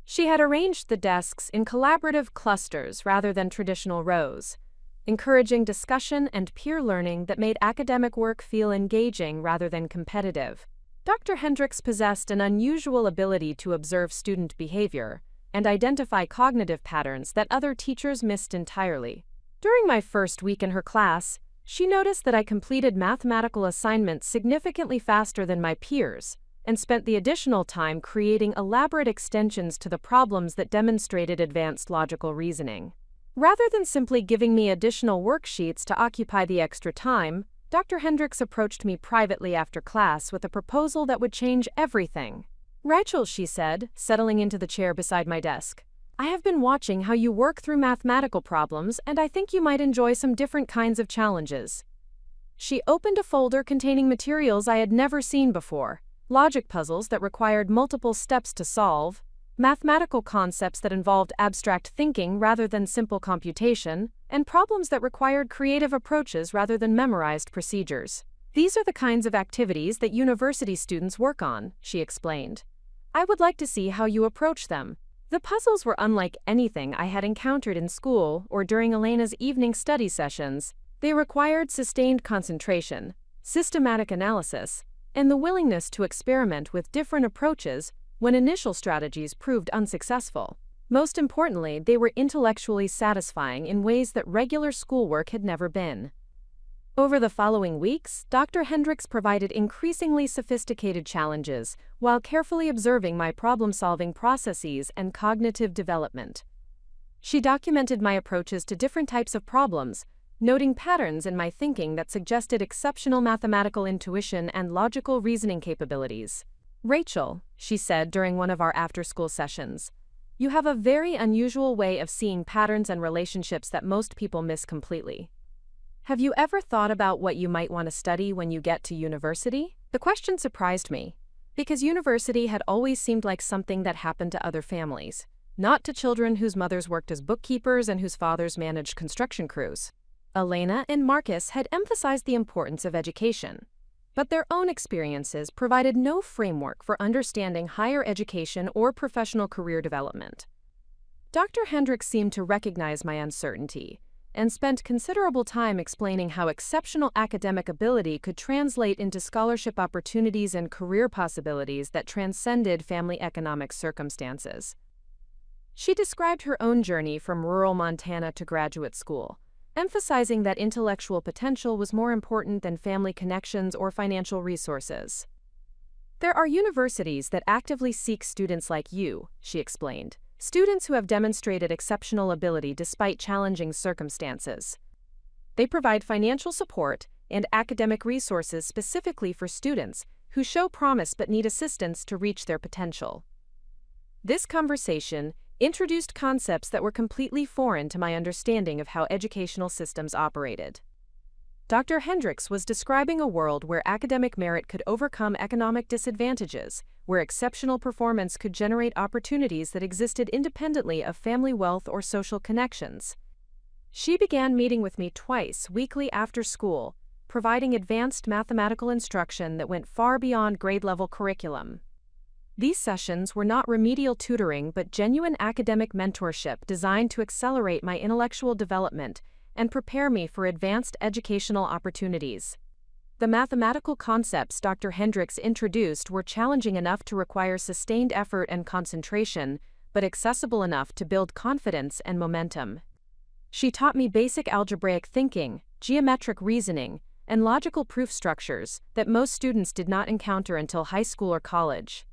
She had arranged the desks in collaborative clusters rather than traditional rows, encouraging discussion and peer learning that made academic work feel engaging rather than competitive. Dr. Hendricks possessed an unusual ability to observe student behavior and identify cognitive patterns that other teachers missed entirely. During my first week in her class, she noticed that I completed mathematical assignments significantly faster than my peers, and spent the additional time creating elaborate extensions to the problems that demonstrated advanced logical reasoning. Rather than simply giving me additional worksheets to occupy the extra time, Dr. Hendricks approached me privately after class with a proposal that would change everything. "Rachel," she said, settling into the chair beside my desk, "I have been watching how you work through mathematical problems, and I think you might enjoy some different kinds of challenges." She opened a folder containing materials I had never seen before: logic puzzles that required multiple steps to solve, mathematical concepts that involved abstract thinking rather than simple computation, and problems that required creative approaches rather than memorized procedures. These are the kinds of activities that university students work on, she explained. I would like to see how you approach them. The puzzles were unlike anything I had encountered in school or during Elena's evening study sessions. They required sustained concentration, systematic analysis, and the willingness to experiment with different approaches when initial strategies proved unsuccessful. Most importantly, they were intellectually satisfying in ways that regular schoolwork had never been. Over the following weeks, Dr. Hendricks provided increasingly sophisticated challenges while carefully observing my problem-solving processes and cognitive development. She documented my approaches to different types of problems, noting patterns in my thinking that suggested exceptional mathematical intuition and logical reasoning capabilities. "Rachel," she said during one of our after-school sessions, "you have a very unusual way of seeing patterns and relationships that most people miss completely. Have you ever thought about what you might want to study when you get to university?" The question surprised me, because university had always seemed like something that happened to other families, not to children whose mothers worked as bookkeepers and whose fathers managed construction crews. Elena and Marcus had emphasized the importance of education, but their own experiences provided no framework for understanding higher education or professional career development. Dr. Hendricks seemed to recognize my uncertainty and spent considerable time explaining how exceptional academic ability could translate into scholarship opportunities and career possibilities that transcended family economic circumstances. She described her own journey from rural Montana to graduate school, emphasizing that intellectual potential was more important than family connections or financial resources. "There are universities that actively seek students like you," she explained. "Students who have demonstrated exceptional ability despite challenging circumstances. They provide financial support and academic resources specifically for students who show promise but need assistance to reach their potential." This conversation introduced concepts that were completely foreign to my understanding of how educational systems operated. Dr. Hendricks was describing a world where academic merit could overcome economic disadvantages, where exceptional performance could generate opportunities that existed independently of family wealth or social connections. She began meeting with me twice weekly after school, providing advanced mathematical instruction that went far beyond grade-level curriculum. These sessions were not remedial tutoring but genuine academic mentorship designed to accelerate my intellectual development and prepare me for advanced educational opportunities. The mathematical concepts Dr. Hendricks introduced were challenging enough to require sustained effort and concentration, but accessible enough to build confidence and momentum. She taught me basic algebraic thinking, geometric reasoning, and logical proof structures that most students did not encounter until high school or college.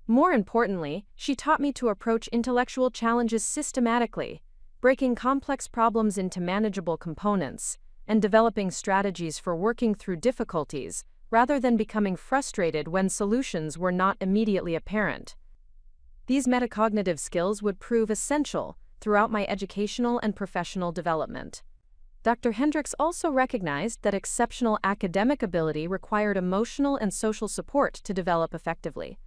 More importantly, she taught me to approach intellectual challenges systematically, breaking complex problems into manageable components, and developing strategies for working through difficulties, rather than becoming frustrated when solutions were not immediately apparent. These metacognitive skills would prove essential throughout my educational and professional development. Dr. Hendricks also recognized that exceptional academic ability required emotional and social support to develop effectively.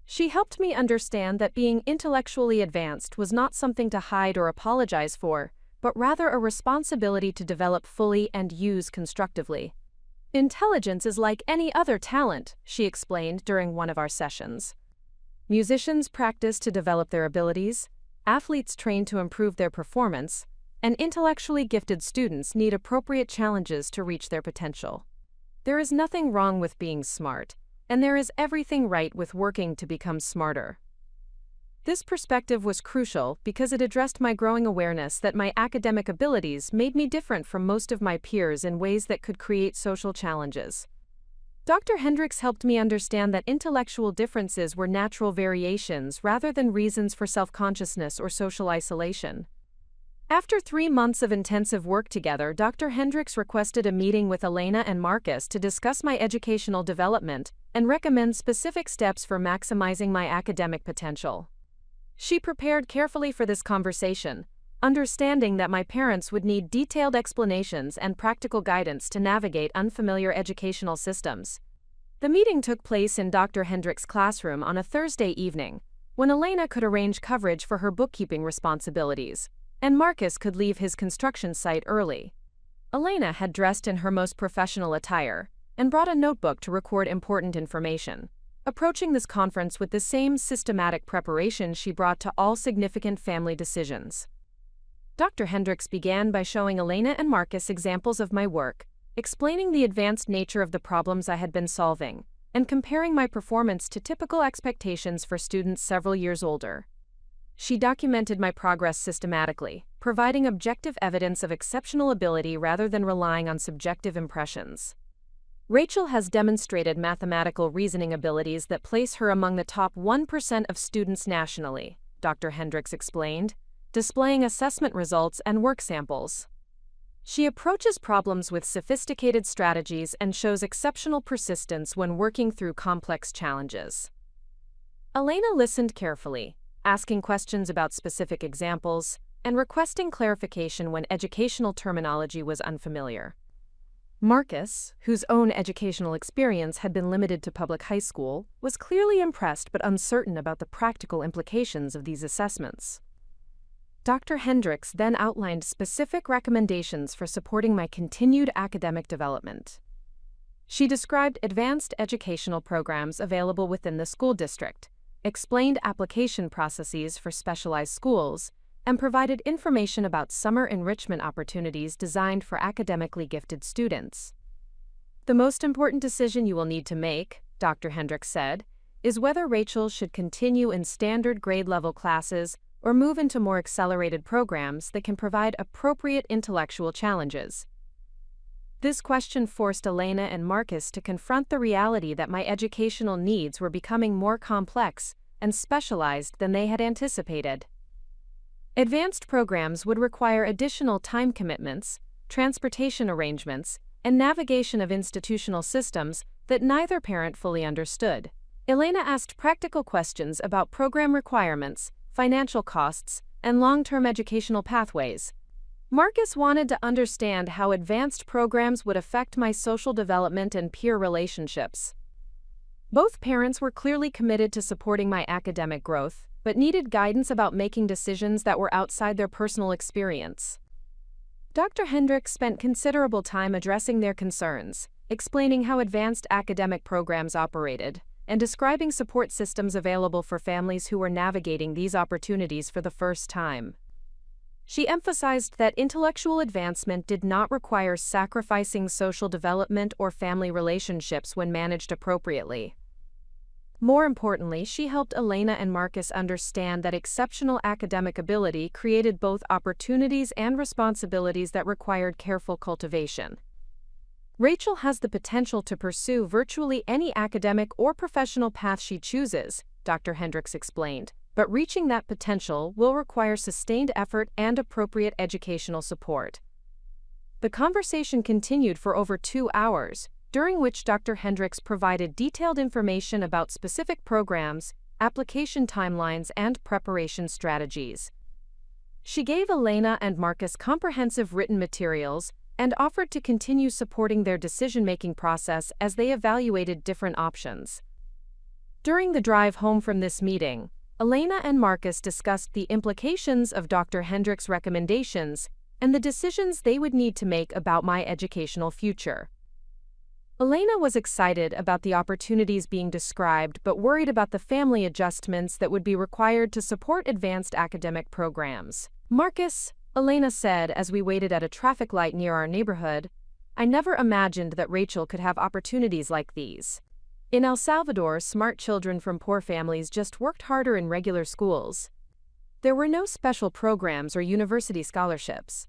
She helped me understand that being intellectually advanced was not something to hide or apologize for, but rather a responsibility to develop fully and use constructively. "Intelligence is like any other talent," she explained during one of our sessions. "Musicians practice to develop their abilities, athletes train to improve their performance, and intellectually gifted students need appropriate challenges to reach their potential. There is nothing wrong with being smart, and there is everything right with working to become smarter." This perspective was crucial because it addressed my growing awareness that my academic abilities made me different from most of my peers in ways that could create social challenges. Dr. Hendricks helped me understand that intellectual differences were natural variations rather than reasons for self-consciousness or social isolation. After 3 months of intensive work together, Dr. Hendricks requested a meeting with Elena and Marcus to discuss my educational development and recommend specific steps for maximizing my academic potential. She prepared carefully for this conversation, understanding that my parents would need detailed explanations and practical guidance to navigate unfamiliar educational systems. The meeting took place in Dr. Hendricks' classroom on a Thursday evening, when Elena could arrange coverage for her bookkeeping responsibilities, and Marcus could leave his construction site early. Elena had dressed in her most professional attire and brought a notebook to record important information, approaching this conference with the same systematic preparation she brought to all significant family decisions. Dr. Hendricks began by showing Elena and Marcus examples of my work, explaining the advanced nature of the problems I had been solving, and comparing my performance to typical expectations for students several years older. She documented my progress systematically, providing objective evidence of exceptional ability rather than relying on subjective impressions. Rachel has demonstrated mathematical reasoning abilities that place her among the top 1% of students nationally, Dr. Hendricks explained, displaying assessment results and work samples. She approaches problems with sophisticated strategies and shows exceptional persistence when working through complex challenges. Elena listened carefully, asking questions about specific examples and requesting clarification when educational terminology was unfamiliar. Marcus, whose own educational experience had been limited to public high school, was clearly impressed but uncertain about the practical implications of these assessments. Dr. Hendricks then outlined specific recommendations for supporting my continued academic development. She described advanced educational programs available within the school district, explained application processes for specialized schools, and provided information about summer enrichment opportunities designed for academically gifted students. The most important decision you will need to make, Dr. Hendricks said, is whether Rachel should continue in standard grade-level classes or move into more accelerated programs that can provide appropriate intellectual challenges. This question forced Elena and Marcus to confront the reality that my educational needs were becoming more complex and specialized than they had anticipated. Advanced programs would require additional time commitments, transportation arrangements, and navigation of institutional systems that neither parent fully understood. Elena asked practical questions about program requirements, financial costs, and long-term educational pathways. Marcus wanted to understand how advanced programs would affect my social development and peer relationships. Both parents were clearly committed to supporting my academic growth, but needed guidance about making decisions that were outside their personal experience. Dr. Hendricks spent considerable time addressing their concerns, explaining how advanced academic programs operated, and describing support systems available for families who were navigating these opportunities for the first time. She emphasized that intellectual advancement did not require sacrificing social development or family relationships when managed appropriately. More importantly, she helped Elena and Marcus understand that exceptional academic ability created both opportunities and responsibilities that required careful cultivation. Rachel has the potential to pursue virtually any academic or professional path she chooses, Dr. Hendricks explained, but reaching that potential will require sustained effort and appropriate educational support. The conversation continued for over 2 hours, during which Dr. Hendricks provided detailed information about specific programs, application timelines, and preparation strategies. She gave Elena and Marcus comprehensive written materials and offered to continue supporting their decision-making process as they evaluated different options. During the drive home from this meeting, Elena and Marcus discussed the implications of Dr. Hendricks' recommendations and the decisions they would need to make about my educational future. Elena was excited about the opportunities being described but worried about the family adjustments that would be required to support advanced academic programs. Marcus, Elena said as we waited at a traffic light near our neighborhood, I never imagined that Rachel could have opportunities like these. In El Salvador, smart children from poor families just worked harder in regular schools. There were no special programs or university scholarships.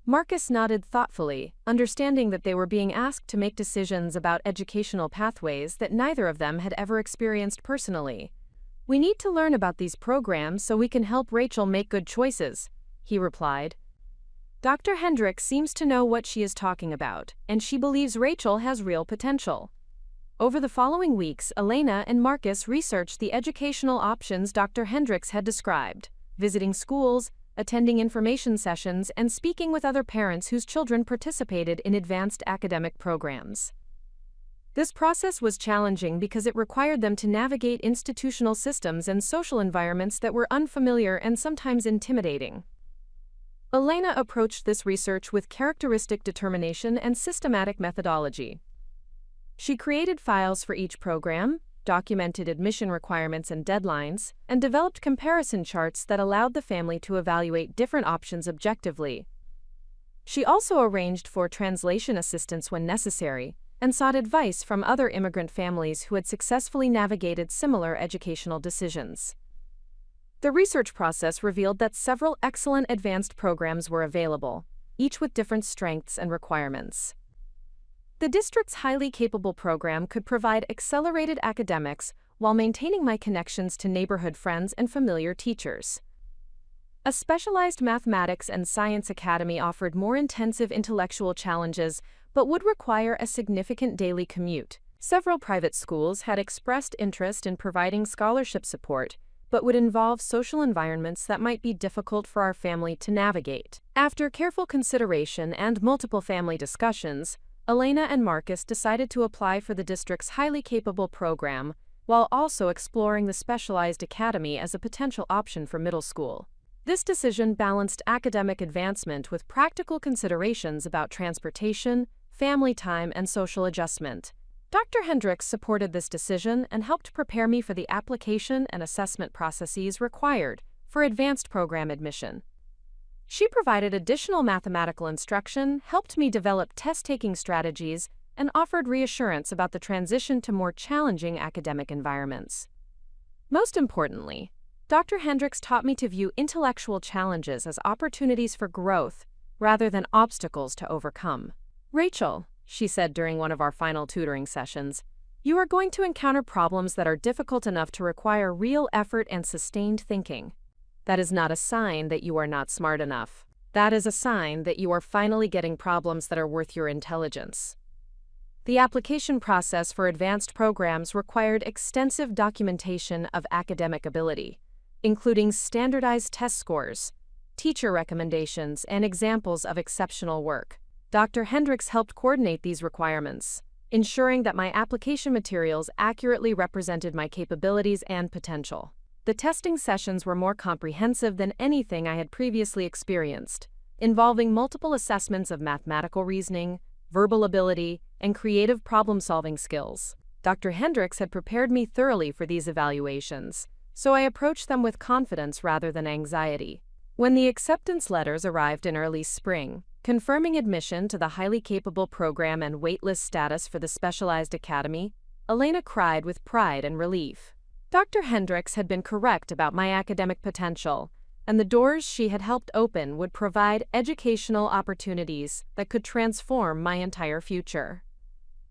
Marcus nodded thoughtfully, understanding that they were being asked to make decisions about educational pathways that neither of them had ever experienced personally. We need to learn about these programs so we can help Rachel make good choices, he replied. Dr. Hendricks seems to know what she is talking about, and she believes Rachel has real potential. Over the following weeks, Elena and Marcus researched the educational options Dr. Hendricks had described, visiting schools, attending information sessions, and speaking with other parents whose children participated in advanced academic programs. This process was challenging because it required them to navigate institutional systems and social environments that were unfamiliar and sometimes intimidating. Elena approached this research with characteristic determination and systematic methodology. She created files for each program, documented admission requirements and deadlines, and developed comparison charts that allowed the family to evaluate different options objectively. She also arranged for translation assistance when necessary, and sought advice from other immigrant families who had successfully navigated similar educational decisions. The research process revealed that several excellent advanced programs were available, each with different strengths and requirements. The district's highly capable program could provide accelerated academics while maintaining my connections to neighborhood friends and familiar teachers. A specialized mathematics and science academy offered more intensive intellectual challenges but would require a significant daily commute. Several private schools had expressed interest in providing scholarship support, but would involve social environments that might be difficult for our family to navigate. After careful consideration and multiple family discussions, Elena and Marcus decided to apply for the district's highly capable program, while also exploring the specialized academy as a potential option for middle school. This decision balanced academic advancement with practical considerations about transportation, family time, and social adjustment. Dr. Hendricks supported this decision and helped prepare me for the application and assessment processes required for advanced program admission. She provided additional mathematical instruction, helped me develop test-taking strategies, and offered reassurance about the transition to more challenging academic environments. Most importantly, Dr. Hendricks taught me to view intellectual challenges as opportunities for growth rather than obstacles to overcome. "Rachel," she said during one of our final tutoring sessions, "you are going to encounter problems that are difficult enough to require real effort and sustained thinking. That is not a sign that you are not smart enough. That is a sign that you are finally getting problems that are worth your intelligence." The application process for advanced programs required extensive documentation of academic ability, including standardized test scores, teacher recommendations, and examples of exceptional work. Dr. Hendricks helped coordinate these requirements, ensuring that my application materials accurately represented my capabilities and potential. The testing sessions were more comprehensive than anything I had previously experienced, involving multiple assessments of mathematical reasoning, verbal ability, and creative problem-solving skills. Dr. Hendricks had prepared me thoroughly for these evaluations, so I approached them with confidence rather than anxiety. When the acceptance letters arrived in early spring, confirming admission to the highly capable program and waitlist status for the specialized academy, Elena cried with pride and relief. Dr. Hendricks had been correct about my academic potential, and the doors she had helped open would provide educational opportunities that could transform my entire future.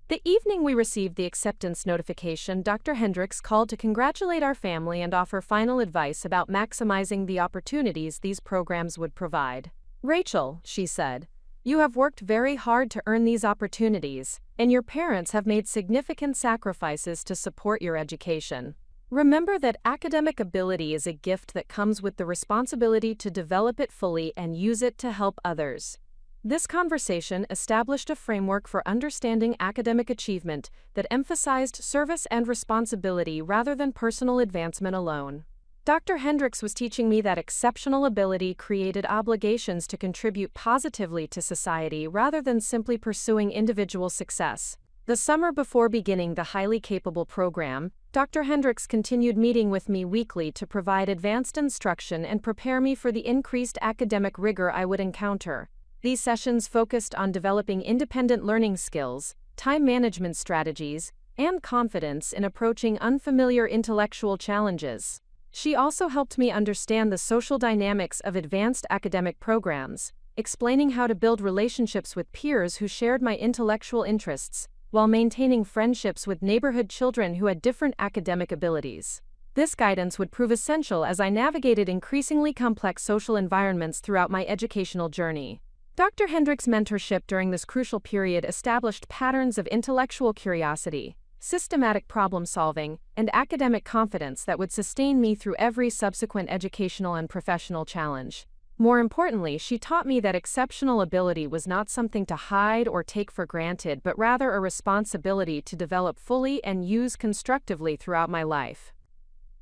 The evening we received the acceptance notification, Dr. Hendricks called to congratulate our family and offer final advice about maximizing the opportunities these programs would provide. "Rachel," she said, "you have worked very hard to earn these opportunities, and your parents have made significant sacrifices to support your education. Remember that academic ability is a gift that comes with the responsibility to develop it fully and use it to help others." This conversation established a framework for understanding academic achievement that emphasized service and responsibility rather than personal advancement alone. Dr. Hendricks was teaching me that exceptional ability created obligations to contribute positively to society rather than simply pursuing individual success. The summer before beginning the highly capable program, Dr. Hendricks continued meeting with me weekly to provide advanced instruction and prepare me for the increased academic rigor I would encounter. These sessions focused on developing independent learning skills, time management strategies, and confidence in approaching unfamiliar intellectual challenges. She also helped me understand the social dynamics of advanced academic programs, explaining how to build relationships with peers who shared my intellectual interests, while maintaining friendships with neighborhood children who had different academic abilities. This guidance would prove essential as I navigated increasingly complex social environments throughout my educational journey. Dr. Hendricks' mentorship during this crucial period established patterns of intellectual curiosity, systematic problem-solving, and academic confidence that would sustain me through every subsequent educational and professional challenge. More importantly, she taught me that exceptional ability was not something to hide or take for granted, but rather a responsibility to develop fully and use constructively throughout my life.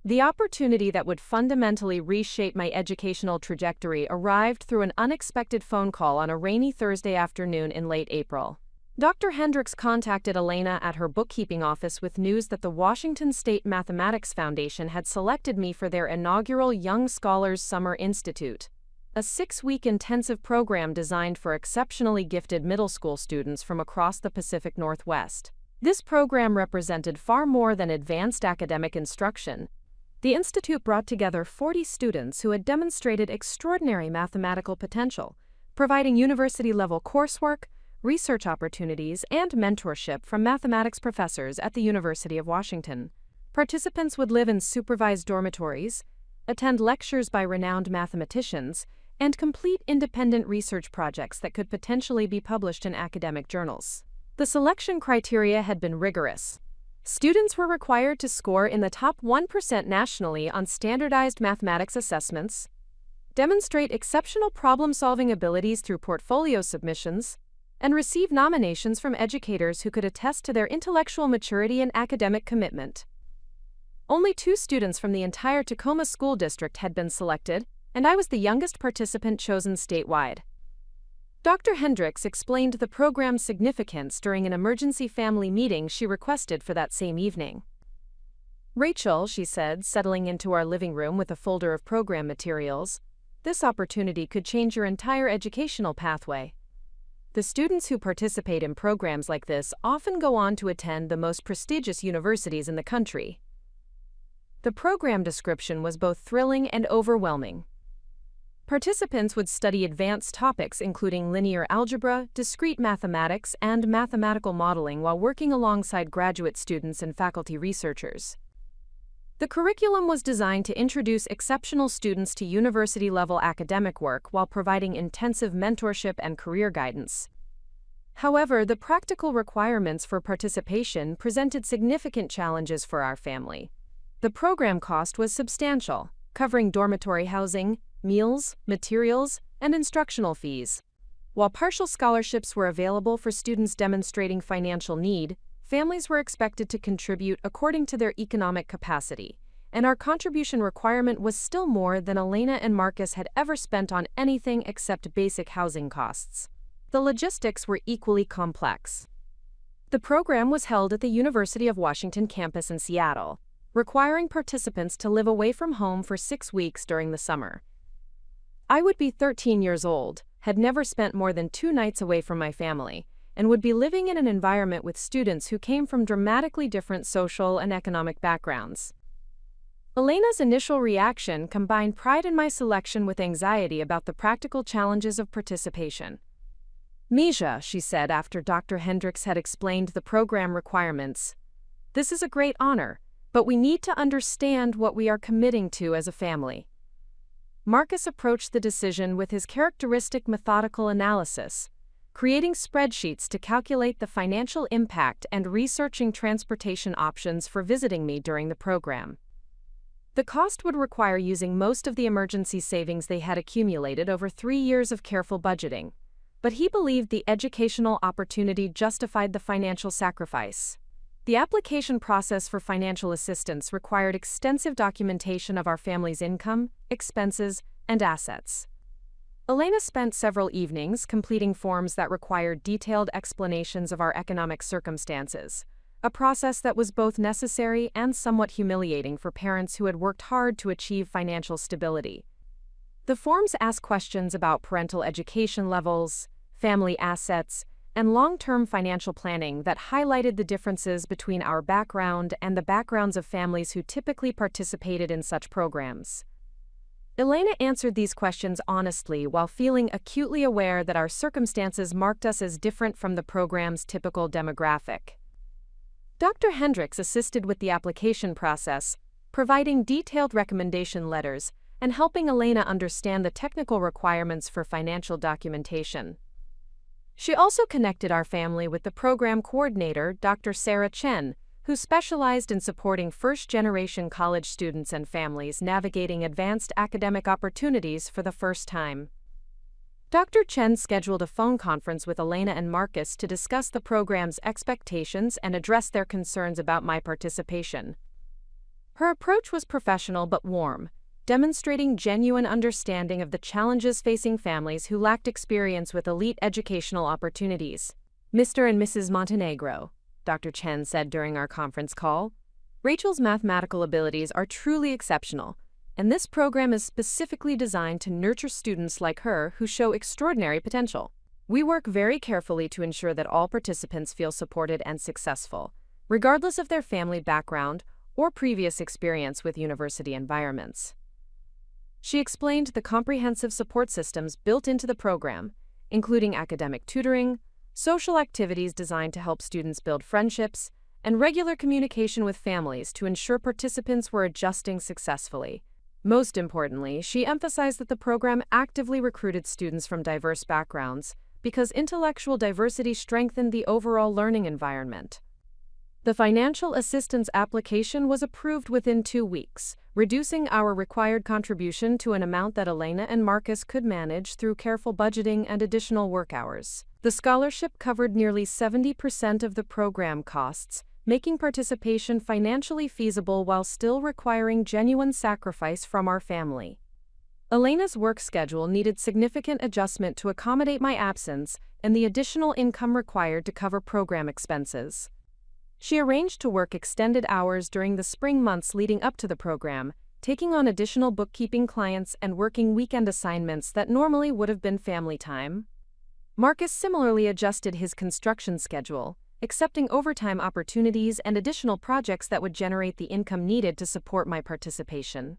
The opportunity that would fundamentally reshape my educational trajectory arrived through an unexpected phone call on a rainy Thursday afternoon in late April. Dr. Hendricks contacted Elena at her bookkeeping office with news that the Washington State Mathematics Foundation had selected me for their inaugural Young Scholars Summer Institute, a 6-week intensive program designed for exceptionally gifted middle school students from across the Pacific Northwest. This program represented far more than advanced academic instruction. The institute brought together 40 students who had demonstrated extraordinary mathematical potential, providing university-level coursework, research opportunities, and mentorship from mathematics professors at the University of Washington. Participants would live in supervised dormitories, attend lectures by renowned mathematicians, and complete independent research projects that could potentially be published in academic journals. The selection criteria had been rigorous. Students were required to score in the top 1% nationally on standardized mathematics assessments, demonstrate exceptional problem-solving abilities through portfolio submissions, and receive nominations from educators who could attest to their intellectual maturity and academic commitment. Only 2 students from the entire Tacoma School District had been selected, and I was the youngest participant chosen statewide. Dr. Hendricks explained the program's significance during an emergency family meeting she requested for that same evening. "Rachel," she said, settling into our living room with a folder of program materials, "this opportunity could change your entire educational pathway. The students who participate in programs like this often go on to attend the most prestigious universities in the country." The program description was both thrilling and overwhelming. Participants would study advanced topics including linear algebra, discrete mathematics, and mathematical modeling while working alongside graduate students and faculty researchers. The curriculum was designed to introduce exceptional students to university-level academic work while providing intensive mentorship and career guidance. However, the practical requirements for participation presented significant challenges for our family. The program cost was substantial, covering dormitory housing, meals, materials, and instructional fees. While partial scholarships were available for students demonstrating financial need, families were expected to contribute according to their economic capacity, and our contribution requirement was still more than Elena and Marcus had ever spent on anything except basic housing costs. The logistics were equally complex. The program was held at the University of Washington campus in Seattle, requiring participants to live away from home for 6 weeks during the summer. I would be 13 years old, had never spent more than 2 nights away from my family, and would be living in an environment with students who came from dramatically different social and economic backgrounds. Elena's initial reaction combined pride in my selection with anxiety about the practical challenges of participation. "Misha," she said after Dr. Hendricks had explained the program requirements, "this is a great honor, but we need to understand what we are committing to as a family." Marcus approached the decision with his characteristic methodical analysis, creating spreadsheets to calculate the financial impact and researching transportation options for visiting me during the program. The cost would require using most of the emergency savings they had accumulated over 3 years of careful budgeting, but he believed the educational opportunity justified the financial sacrifice. The application process for financial assistance required extensive documentation of our family's income, expenses, and assets. Elena spent several evenings completing forms that required detailed explanations of our economic circumstances, a process that was both necessary and somewhat humiliating for parents who had worked hard to achieve financial stability. The forms asked questions about parental education levels, family assets, and long-term financial planning that highlighted the differences between our background and the backgrounds of families who typically participated in such programs. Elena answered these questions honestly while feeling acutely aware that our circumstances marked us as different from the program's typical demographic. Dr. Hendricks assisted with the application process, providing detailed recommendation letters and helping Elena understand the technical requirements for financial documentation. She also connected our family with the program coordinator, Dr. Sarah Chen, who specialized in supporting first-generation college students and families navigating advanced academic opportunities for the first time. Dr. Chen scheduled a phone conference with Elena and Marcus to discuss the program's expectations and address their concerns about my participation. Her approach was professional but warm, demonstrating genuine understanding of the challenges facing families who lacked experience with elite educational opportunities. Mr. and Mrs. Montenegro, Dr. Chen said during our conference call, Rachel's mathematical abilities are truly exceptional, and this program is specifically designed to nurture students like her who show extraordinary potential. We work very carefully to ensure that all participants feel supported and successful, regardless of their family background or previous experience with university environments. She explained the comprehensive support systems built into the program, including academic tutoring, social activities designed to help students build friendships, and regular communication with families to ensure participants were adjusting successfully. Most importantly, she emphasized that the program actively recruited students from diverse backgrounds because intellectual diversity strengthened the overall learning environment. The financial assistance application was approved within 2 weeks, reducing our required contribution to an amount that Elena and Marcus could manage through careful budgeting and additional work hours. The scholarship covered nearly 70% of the program costs, making participation financially feasible while still requiring genuine sacrifice from our family. Elena's work schedule needed significant adjustment to accommodate my absence and the additional income required to cover program expenses. She arranged to work extended hours during the spring months leading up to the program, taking on additional bookkeeping clients and working weekend assignments that normally would have been family time. Marcus similarly adjusted his construction schedule, accepting overtime opportunities and additional projects that would generate the income needed to support my participation.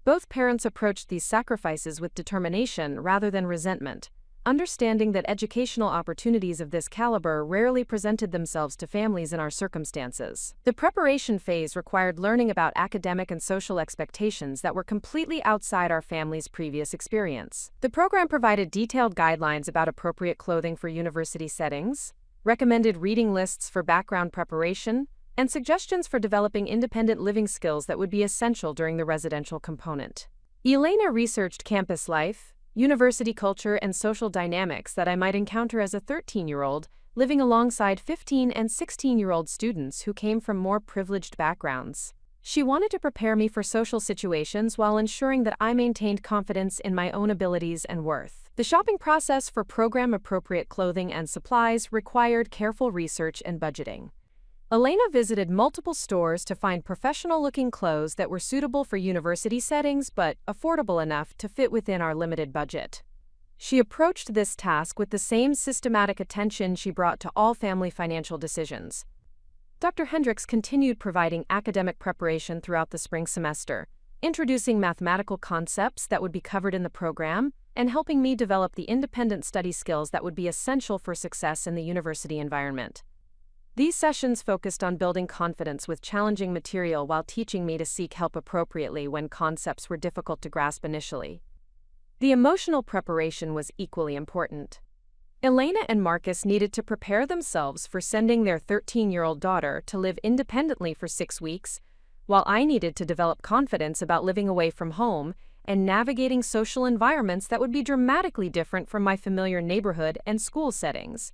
Both parents approached these sacrifices with determination rather than resentment, understanding that educational opportunities of this caliber rarely presented themselves to families in our circumstances. The preparation phase required learning about academic and social expectations that were completely outside our family's previous experience. The program provided detailed guidelines about appropriate clothing for university settings, recommended reading lists for background preparation, and suggestions for developing independent living skills that would be essential during the residential component. Elena researched campus life, university culture, and social dynamics that I might encounter as a 13-year-old living alongside 15- and 16-year-old students who came from more privileged backgrounds. She wanted to prepare me for social situations while ensuring that I maintained confidence in my own abilities and worth. The shopping process for program-appropriate clothing and supplies required careful research and budgeting. Elena visited multiple stores to find professional-looking clothes that were suitable for university settings but affordable enough to fit within our limited budget. She approached this task with the same systematic attention she brought to all family financial decisions. Dr. Hendricks continued providing academic preparation throughout the spring semester, introducing mathematical concepts that would be covered in the program and helping me develop the independent study skills that would be essential for success in the university environment. These sessions focused on building confidence with challenging material while teaching me to seek help appropriately when concepts were difficult to grasp initially. The emotional preparation was equally important. Elena and Marcus needed to prepare themselves for sending their 13-year-old daughter to live independently for 6 weeks, while I needed to develop confidence about living away from home and navigating social environments that would be dramatically different from my familiar neighborhood and school settings.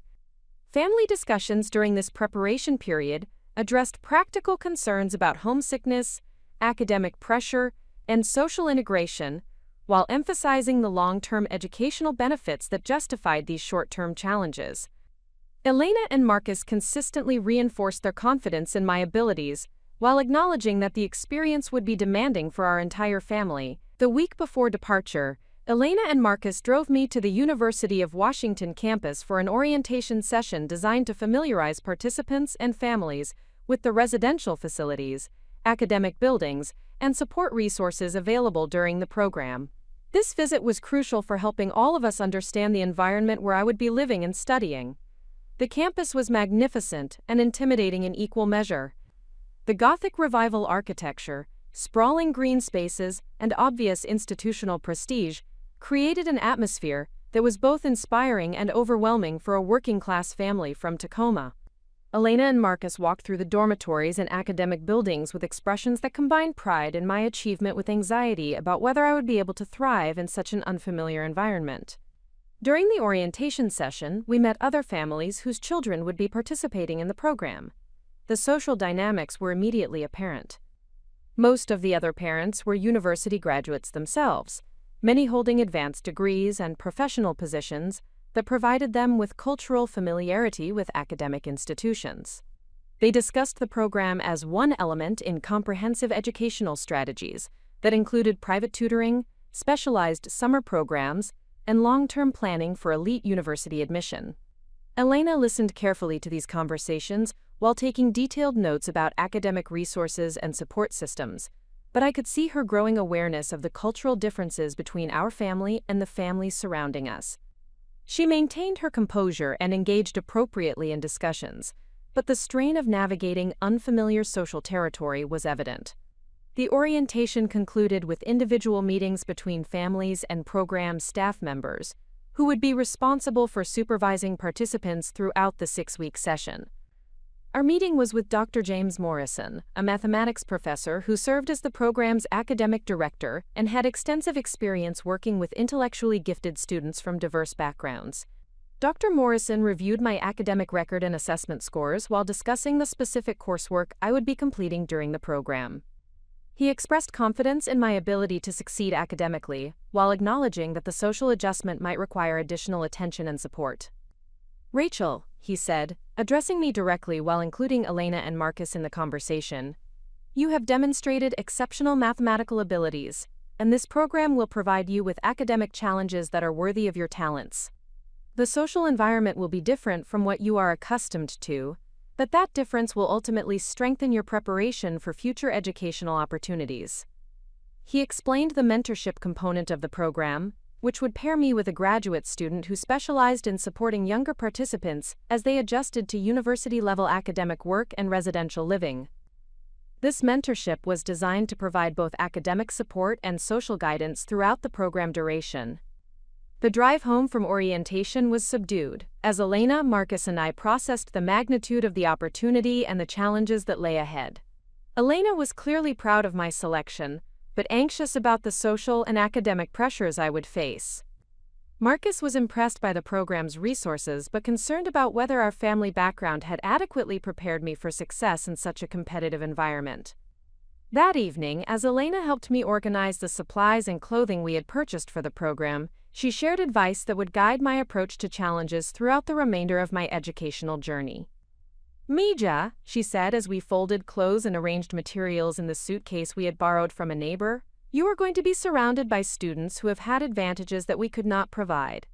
Family discussions during this preparation period addressed practical concerns about homesickness, academic pressure, and social integration, while emphasizing the long-term educational benefits that justified these short-term challenges. Elena and Marcus consistently reinforced their confidence in my abilities, while acknowledging that the experience would be demanding for our entire family. The week before departure, Elena and Marcus drove me to the University of Washington campus for an orientation session designed to familiarize participants and families with the residential facilities, academic buildings, and support resources available during the program. This visit was crucial for helping all of us understand the environment where I would be living and studying. The campus was magnificent and intimidating in equal measure. The Gothic Revival architecture, sprawling green spaces, and obvious institutional prestige created an atmosphere that was both inspiring and overwhelming for a working-class family from Tacoma. Elena and Marcus walked through the dormitories and academic buildings with expressions that combined pride in my achievement with anxiety about whether I would be able to thrive in such an unfamiliar environment. During the orientation session, we met other families whose children would be participating in the program. The social dynamics were immediately apparent. Most of the other parents were university graduates themselves, many holding advanced degrees and professional positions that provided them with cultural familiarity with academic institutions. They discussed the program as one element in comprehensive educational strategies that included private tutoring, specialized summer programs, and long-term planning for elite university admission. Elena listened carefully to these conversations while taking detailed notes about academic resources and support systems, but I could see her growing awareness of the cultural differences between our family and the families surrounding us. She maintained her composure and engaged appropriately in discussions, but the strain of navigating unfamiliar social territory was evident. The orientation concluded with individual meetings between families and program staff members, who would be responsible for supervising participants throughout the 6-week session. Our meeting was with Dr. James Morrison, a mathematics professor who served as the program's academic director and had extensive experience working with intellectually gifted students from diverse backgrounds. Dr. Morrison reviewed my academic record and assessment scores while discussing the specific coursework I would be completing during the program. He expressed confidence in my ability to succeed academically, while acknowledging that the social adjustment might require additional attention and support. "Rachel," he said, addressing me directly while including Elena and Marcus in the conversation, "you have demonstrated exceptional mathematical abilities, and this program will provide you with academic challenges that are worthy of your talents. The social environment will be different from what you are accustomed to, but that difference will ultimately strengthen your preparation for future educational opportunities." He explained the mentorship component of the program, which would pair me with a graduate student who specialized in supporting younger participants as they adjusted to university-level academic work and residential living. This mentorship was designed to provide both academic support and social guidance throughout the program duration. The drive home from orientation was subdued, as Elena, Marcus, and I processed the magnitude of the opportunity and the challenges that lay ahead. Elena was clearly proud of my selection, but anxious about the social and academic pressures I would face. Marcus was impressed by the program's resources but concerned about whether our family background had adequately prepared me for success in such a competitive environment. That evening, as Elena helped me organize the supplies and clothing we had purchased for the program, she shared advice that would guide my approach to challenges throughout the remainder of my educational journey. "Mija," she said as we folded clothes and arranged materials in the suitcase we had borrowed from a neighbor, "you are going to be surrounded by students who have had advantages that we could not provide.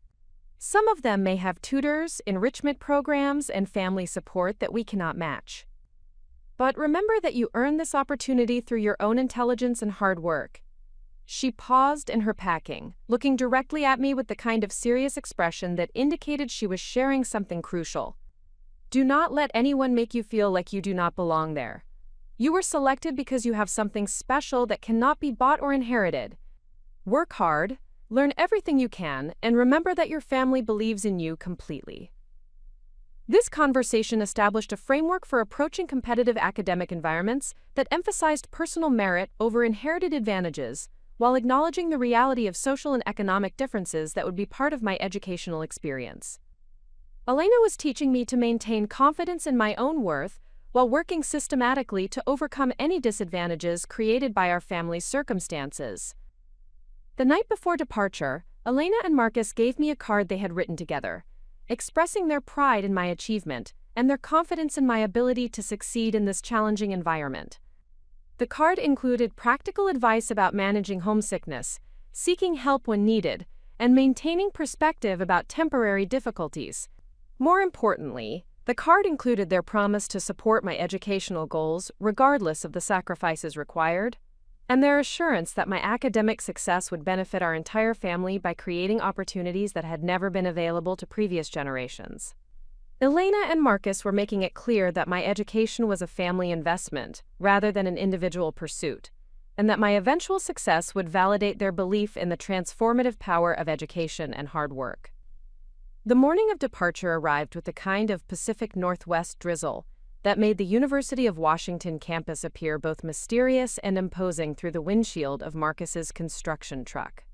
Some of them may have tutors, enrichment programs, and family support that we cannot match. But remember that you earned this opportunity through your own intelligence and hard work." She paused in her packing, looking directly at me with the kind of serious expression that indicated she was sharing something crucial. "Do not let anyone make you feel like you do not belong there. You were selected because you have something special that cannot be bought or inherited. Work hard, learn everything you can, and remember that your family believes in you completely." This conversation established a framework for approaching competitive academic environments that emphasized personal merit over inherited advantages, while acknowledging the reality of social and economic differences that would be part of my educational experience. Elena was teaching me to maintain confidence in my own worth while working systematically to overcome any disadvantages created by our family's circumstances. The night before departure, Elena and Marcus gave me a card they had written together, expressing their pride in my achievement and their confidence in my ability to succeed in this challenging environment. The card included practical advice about managing homesickness, seeking help when needed, and maintaining perspective about temporary difficulties. More importantly, the card included their promise to support my educational goals regardless of the sacrifices required, and their assurance that my academic success would benefit our entire family by creating opportunities that had never been available to previous generations. Elena and Marcus were making it clear that my education was a family investment rather than an individual pursuit, and that my eventual success would validate their belief in the transformative power of education and hard work. The morning of departure arrived with the kind of Pacific Northwest drizzle that made the University of Washington campus appear both mysterious and imposing through the windshield of Marcus's construction truck.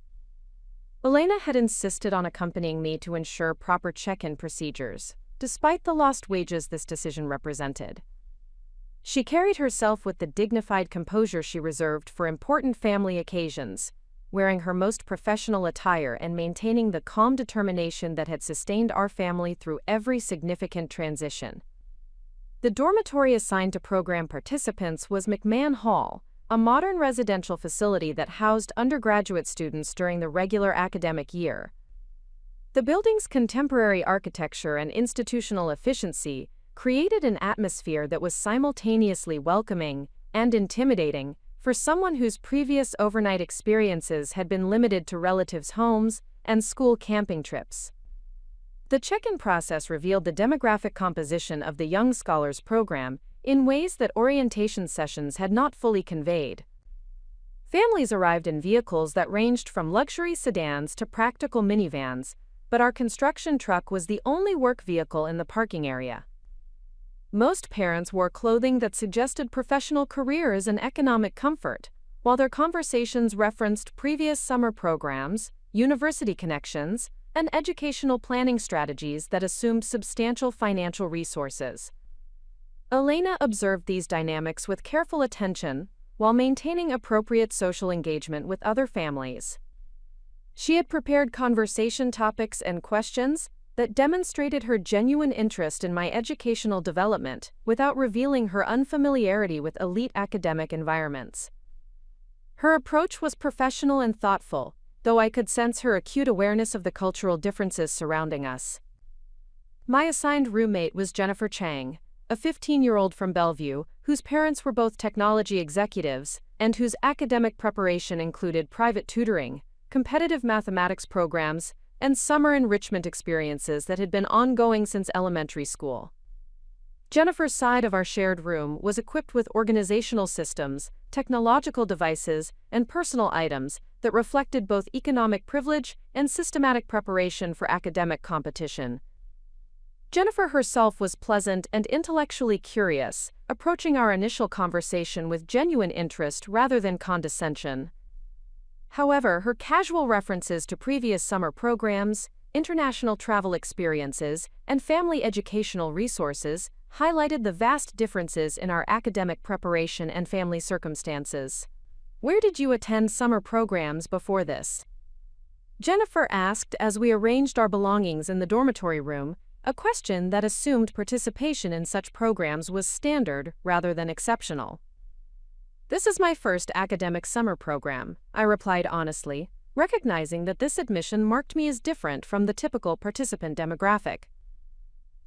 Elena had insisted on accompanying me to ensure proper check-in procedures, despite the lost wages this decision represented. She carried herself with the dignified composure she reserved for important family occasions, wearing her most professional attire and maintaining the calm determination that had sustained our family through every significant transition. The dormitory assigned to program participants was McMahon Hall, a modern residential facility that housed undergraduate students during the regular academic year. The building's contemporary architecture and institutional efficiency created an atmosphere that was simultaneously welcoming and intimidating for someone whose previous overnight experiences had been limited to relatives' homes and school camping trips. The check-in process revealed the demographic composition of the Young Scholars program in ways that orientation sessions had not fully conveyed. Families arrived in vehicles that ranged from luxury sedans to practical minivans, but our construction truck was the only work vehicle in the parking area. Most parents wore clothing that suggested professional careers and economic comfort, while their conversations referenced previous summer programs, university connections, and educational planning strategies that assumed substantial financial resources. Elena observed these dynamics with careful attention while maintaining appropriate social engagement with other families. She had prepared conversation topics and questions that demonstrated her genuine interest in my educational development without revealing her unfamiliarity with elite academic environments. Her approach was professional and thoughtful, though I could sense her acute awareness of the cultural differences surrounding us. My assigned roommate was Jennifer Chang, a 15-year-old from Bellevue, whose parents were both technology executives and whose academic preparation included private tutoring, competitive mathematics programs, and summer enrichment experiences that had been ongoing since elementary school. Jennifer's side of our shared room was equipped with organizational systems, technological devices, and personal items that reflected both economic privilege and systematic preparation for academic competition. Jennifer herself was pleasant and intellectually curious, approaching our initial conversation with genuine interest rather than condescension. However, her casual references to previous summer programs, international travel experiences, and family educational resources highlighted the vast differences in our academic preparation and family circumstances. "Where did you attend summer programs before this?" Jennifer asked as we arranged our belongings in the dormitory room, a question that assumed participation in such programs was standard rather than exceptional. "This is my first academic summer program," I replied honestly, recognizing that this admission marked me as different from the typical participant demographic.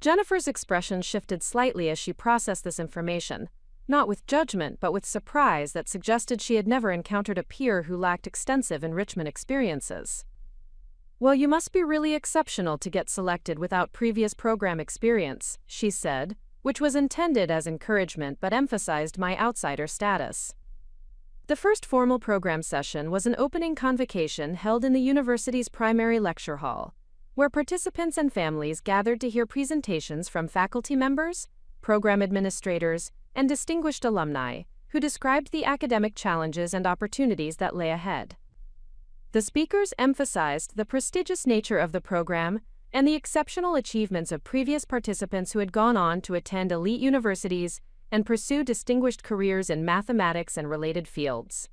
Jennifer's expression shifted slightly as she processed this information, not with judgment but with surprise that suggested she had never encountered a peer who lacked extensive enrichment experiences. "Well, you must be really exceptional to get selected without previous program experience," she said, which was intended as encouragement but emphasized my outsider status. The first formal program session was an opening convocation held in the university's primary lecture hall, where participants and families gathered to hear presentations from faculty members, program administrators, and distinguished alumni, who described the academic challenges and opportunities that lay ahead. The speakers emphasized the prestigious nature of the program and the exceptional achievements of previous participants who had gone on to attend elite universities and pursue distinguished careers in mathematics and related fields.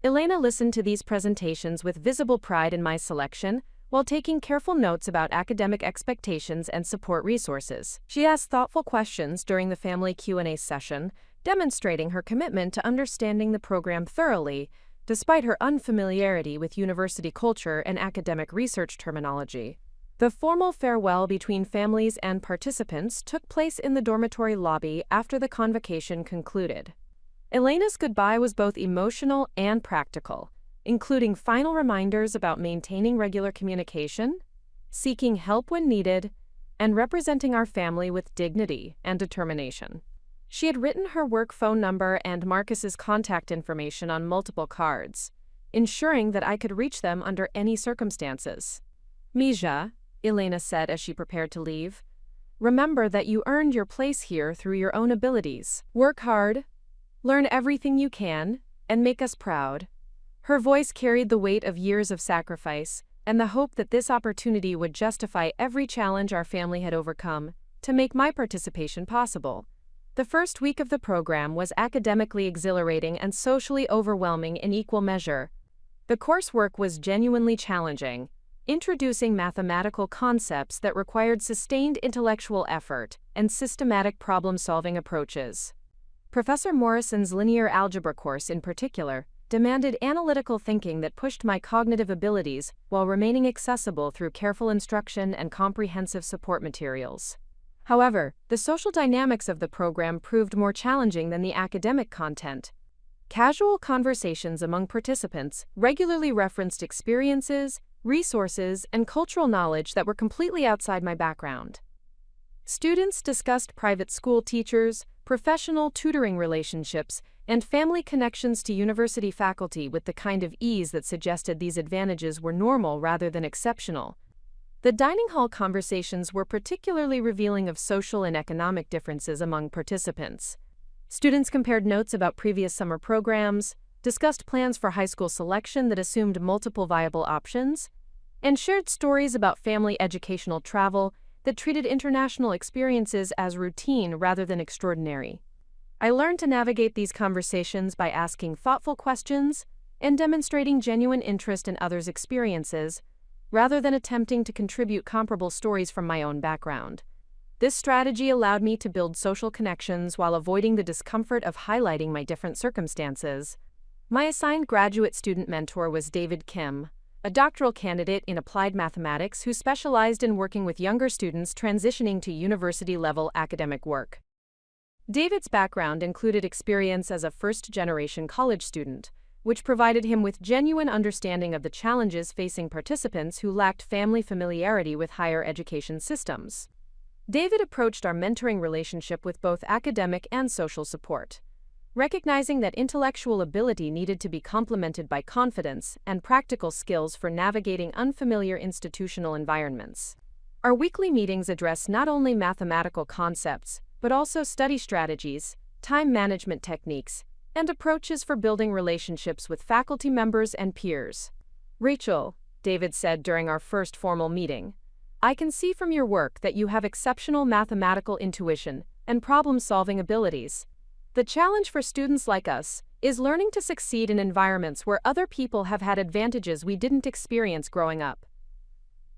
Elena listened to these presentations with visible pride in my selection, while taking careful notes about academic expectations and support resources. She asked thoughtful questions during the family Q&A session, demonstrating her commitment to understanding the program thoroughly, despite her unfamiliarity with university culture and academic research terminology. The formal farewell between families and participants took place in the dormitory lobby after the convocation concluded. Elena's goodbye was both emotional and practical, including final reminders about maintaining regular communication, seeking help when needed, and representing our family with dignity and determination. She had written her work phone number and Marcus's contact information on multiple cards, ensuring that I could reach them under any circumstances. Mija, Elena said as she prepared to leave. Remember that you earned your place here through your own abilities. Work hard, learn everything you can, and make us proud. Her voice carried the weight of years of sacrifice, and the hope that this opportunity would justify every challenge our family had overcome to make my participation possible. The first week of the program was academically exhilarating and socially overwhelming in equal measure. The coursework was genuinely challenging, introducing mathematical concepts that required sustained intellectual effort and systematic problem-solving approaches. Professor Morrison's linear algebra course in particular demanded analytical thinking that pushed my cognitive abilities while remaining accessible through careful instruction and comprehensive support materials. However, the social dynamics of the program proved more challenging than the academic content. Casual conversations among participants regularly referenced experiences, resources, and cultural knowledge that were completely outside my background. Students discussed private school teachers, professional tutoring relationships, and family connections to university faculty with the kind of ease that suggested these advantages were normal rather than exceptional. The dining hall conversations were particularly revealing of social and economic differences among participants. Students compared notes about previous summer programs, discussed plans for high school selection that assumed multiple viable options, and shared stories about family educational travel that treated international experiences as routine rather than extraordinary. I learned to navigate these conversations by asking thoughtful questions and demonstrating genuine interest in others' experiences, rather than attempting to contribute comparable stories from my own background. This strategy allowed me to build social connections while avoiding the discomfort of highlighting my different circumstances. My assigned graduate student mentor was David Kim, a doctoral candidate in applied mathematics who specialized in working with younger students transitioning to university-level academic work. David's background included experience as a first-generation college student, which provided him with genuine understanding of the challenges facing participants who lacked family familiarity with higher education systems. David approached our mentoring relationship with both academic and social support, recognizing that intellectual ability needed to be complemented by confidence and practical skills for navigating unfamiliar institutional environments. Our weekly meetings address not only mathematical concepts, but also study strategies, time management techniques, and approaches for building relationships with faculty members and peers. Rachel, David said during our first formal meeting, I can see from your work that you have exceptional mathematical intuition and problem-solving abilities. The challenge for students like us is learning to succeed in environments where other people have had advantages we didn't experience growing up.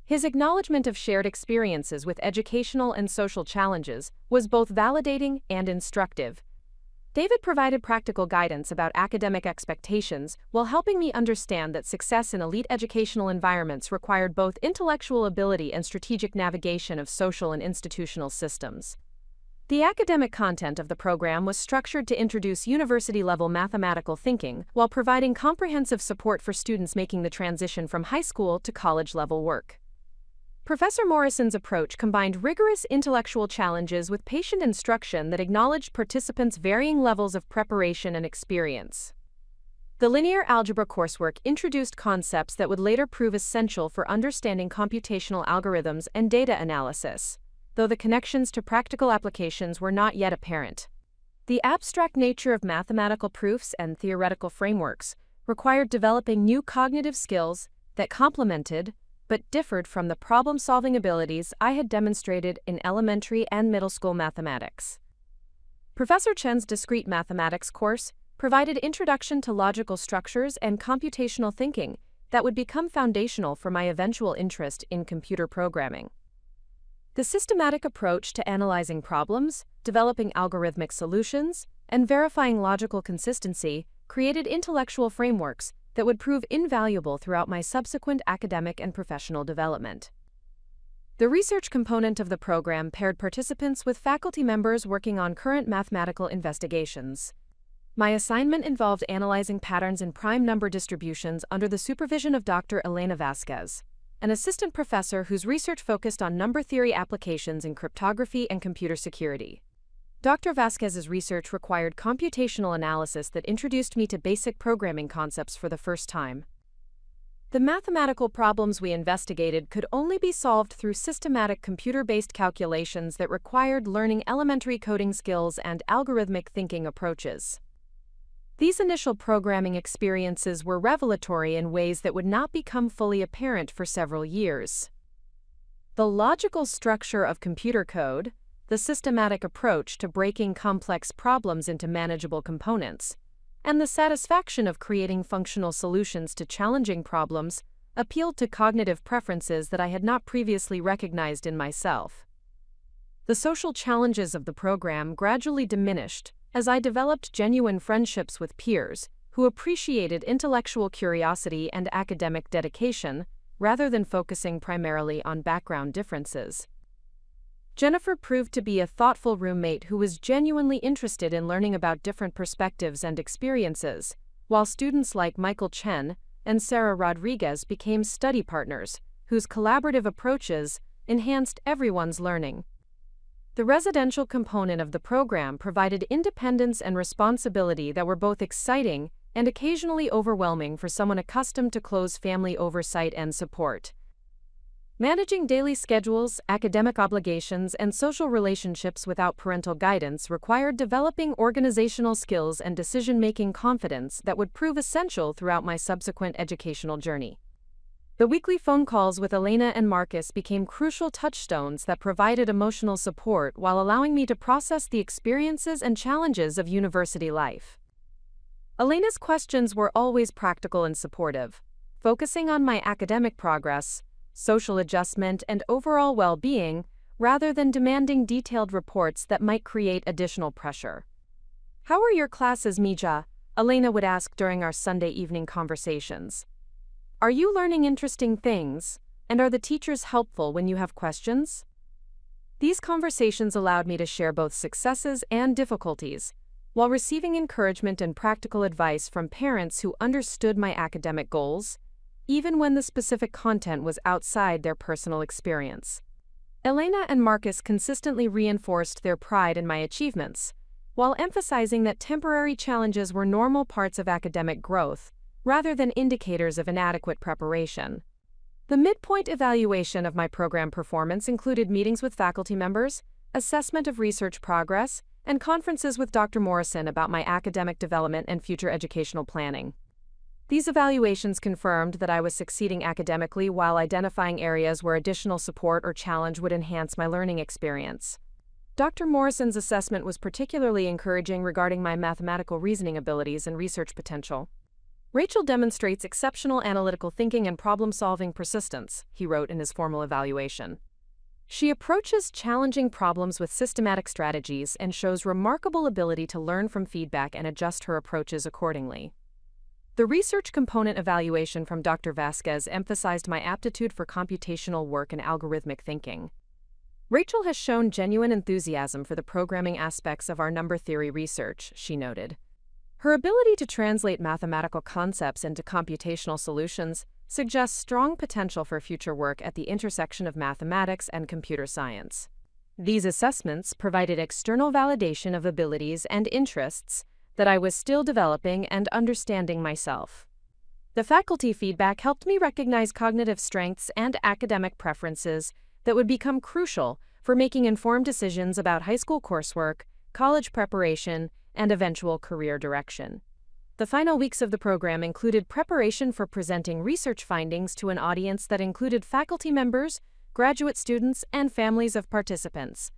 His acknowledgement of shared experiences with educational and social challenges was both validating and instructive. David provided practical guidance about academic expectations while helping me understand that success in elite educational environments required both intellectual ability and strategic navigation of social and institutional systems. The academic content of the program was structured to introduce university-level mathematical thinking while providing comprehensive support for students making the transition from high school to college-level work. Professor Morrison's approach combined rigorous intellectual challenges with patient instruction that acknowledged participants' varying levels of preparation and experience. The linear algebra coursework introduced concepts that would later prove essential for understanding computational algorithms and data analysis, though the connections to practical applications were not yet apparent. The abstract nature of mathematical proofs and theoretical frameworks required developing new cognitive skills that complemented but differed from the problem-solving abilities I had demonstrated in elementary and middle school mathematics. Professor Chen's discrete mathematics course provided introduction to logical structures and computational thinking that would become foundational for my eventual interest in computer programming. The systematic approach to analyzing problems, developing algorithmic solutions, and verifying logical consistency created intellectual frameworks that would prove invaluable throughout my subsequent academic and professional development. The research component of the program paired participants with faculty members working on current mathematical investigations. My assignment involved analyzing patterns in prime number distributions under the supervision of Dr. Elena Vasquez, an assistant professor whose research focused on number theory applications in cryptography and computer security. Dr. Vasquez's research required computational analysis that introduced me to basic programming concepts for the first time. The mathematical problems we investigated could only be solved through systematic computer-based calculations that required learning elementary coding skills and algorithmic thinking approaches. These initial programming experiences were revelatory in ways that would not become fully apparent for several years. The logical structure of computer code, the systematic approach to breaking complex problems into manageable components, and the satisfaction of creating functional solutions to challenging problems appealed to cognitive preferences that I had not previously recognized in myself. The social challenges of the program gradually diminished as I developed genuine friendships with peers who appreciated intellectual curiosity and academic dedication rather than focusing primarily on background differences. Jennifer proved to be a thoughtful roommate who was genuinely interested in learning about different perspectives and experiences, while students like Michael Chen and Sarah Rodriguez became study partners, whose collaborative approaches enhanced everyone's learning. The residential component of the program provided independence and responsibility that were both exciting and occasionally overwhelming for someone accustomed to close family oversight and support. Managing daily schedules, academic obligations, and social relationships without parental guidance required developing organizational skills and decision-making confidence that would prove essential throughout my subsequent educational journey. The weekly phone calls with Elena and Marcus became crucial touchstones that provided emotional support while allowing me to process the experiences and challenges of university life. Elena's questions were always practical and supportive, focusing on my academic progress, social adjustment, and overall well-being, rather than demanding detailed reports that might create additional pressure. "How are your classes, Mija?" Elena would ask during our Sunday evening conversations. "Are you learning interesting things, and are the teachers helpful when you have questions?" These conversations allowed me to share both successes and difficulties, while receiving encouragement and practical advice from parents who understood my academic goals, even when the specific content was outside their personal experience. Elena and Marcus consistently reinforced their pride in my achievements, while emphasizing that temporary challenges were normal parts of academic growth, rather than indicators of inadequate preparation. The midpoint evaluation of my program performance included meetings with faculty members, assessment of research progress, and conferences with Dr. Morrison about my academic development and future educational planning. These evaluations confirmed that I was succeeding academically while identifying areas where additional support or challenge would enhance my learning experience. Dr. Morrison's assessment was particularly encouraging regarding my mathematical reasoning abilities and research potential. "Rachel demonstrates exceptional analytical thinking and problem-solving persistence," he wrote in his formal evaluation. "She approaches challenging problems with systematic strategies and shows remarkable ability to learn from feedback and adjust her approaches accordingly." The research component evaluation from Dr. Vasquez emphasized my aptitude for computational work and algorithmic thinking. "Rachel has shown genuine enthusiasm for the programming aspects of our number theory research," she noted. "Her ability to translate mathematical concepts into computational solutions suggests strong potential for future work at the intersection of mathematics and computer science." These assessments provided external validation of abilities and interests that I was still developing and understanding myself. The faculty feedback helped me recognize cognitive strengths and academic preferences that would become crucial for making informed decisions about high school coursework, college preparation, and eventual career direction. The final weeks of the program included preparation for presenting research findings to an audience that included faculty members, graduate students, and families of participants.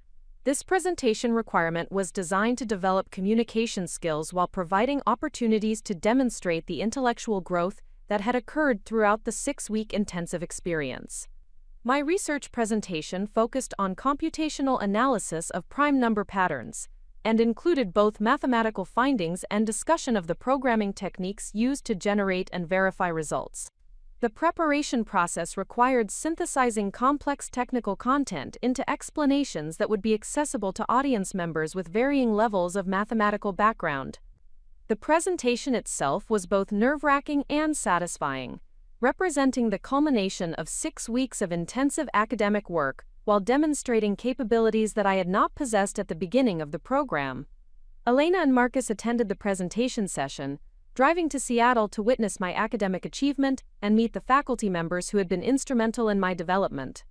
This presentation requirement was designed to develop communication skills while providing opportunities to demonstrate the intellectual growth that had occurred throughout the 6-week intensive experience. My research presentation focused on computational analysis of prime number patterns and included both mathematical findings and discussion of the programming techniques used to generate and verify results. The preparation process required synthesizing complex technical content into explanations that would be accessible to audience members with varying levels of mathematical background. The presentation itself was both nerve-wracking and satisfying, representing the culmination of 6 weeks of intensive academic work while demonstrating capabilities that I had not possessed at the beginning of the program. Elena and Marcus attended the presentation session, driving to Seattle to witness my academic achievement and meet the faculty members who had been instrumental in my development.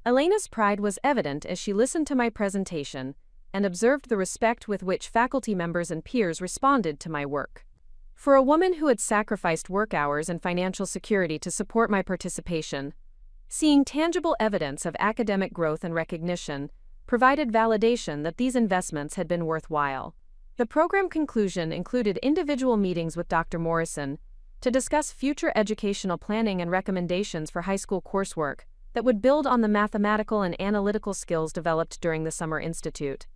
Elena's pride was evident as she listened to my presentation and observed the respect with which faculty members and peers responded to my work. For a woman who had sacrificed work hours and financial security to support my participation, seeing tangible evidence of academic growth and recognition provided validation that these investments had been worthwhile. The program conclusion included individual meetings with Dr. Morrison to discuss future educational planning and recommendations for high school coursework that would build on the mathematical and analytical skills developed during the Summer Institute.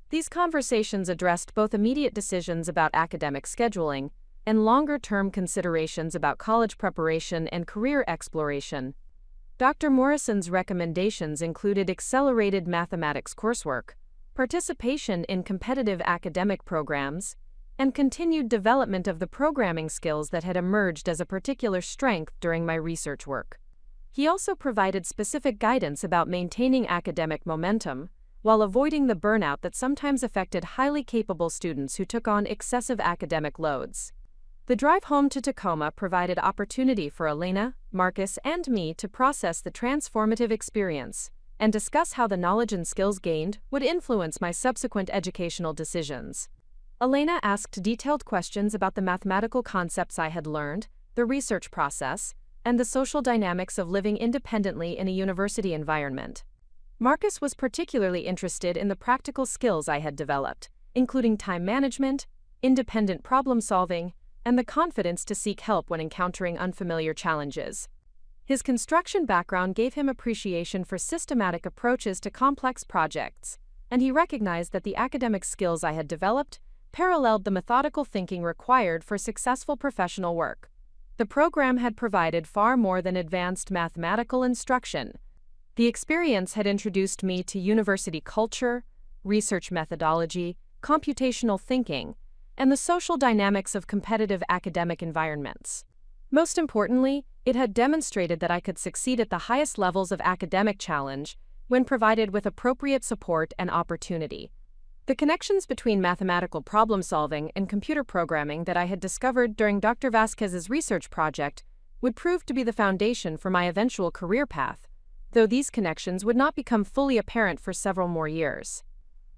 These conversations addressed both immediate decisions about academic scheduling and longer-term considerations about college preparation and career exploration. Dr. Morrison's recommendations included accelerated mathematics coursework, participation in competitive academic programs, and continued development of the programming skills that had emerged as a particular strength during my research work. He also provided specific guidance about maintaining academic momentum while avoiding the burnout that sometimes affected highly capable students who took on excessive academic loads. The drive home to Tacoma provided opportunity for Elena, Marcus, and me to process the transformative experience and discuss how the knowledge and skills gained would influence my subsequent educational decisions. Elena asked detailed questions about the mathematical concepts I had learned, the research process, and the social dynamics of living independently in a university environment. Marcus was particularly interested in the practical skills I had developed, including time management, independent problem-solving, and the confidence to seek help when encountering unfamiliar challenges. His construction background gave him appreciation for systematic approaches to complex projects, and he recognized that the academic skills I had developed paralleled the methodical thinking required for successful professional work. The program had provided far more than advanced mathematical instruction. The experience had introduced me to university culture, research methodology, computational thinking, and the social dynamics of competitive academic environments. Most importantly, it had demonstrated that I could succeed at the highest levels of academic challenge when provided with appropriate support and opportunity. The connections between mathematical problem-solving and computer programming that I had discovered during Dr. Vasquez's research project would prove to be the foundation for my eventual career path, though these connections would not become fully apparent for several more years.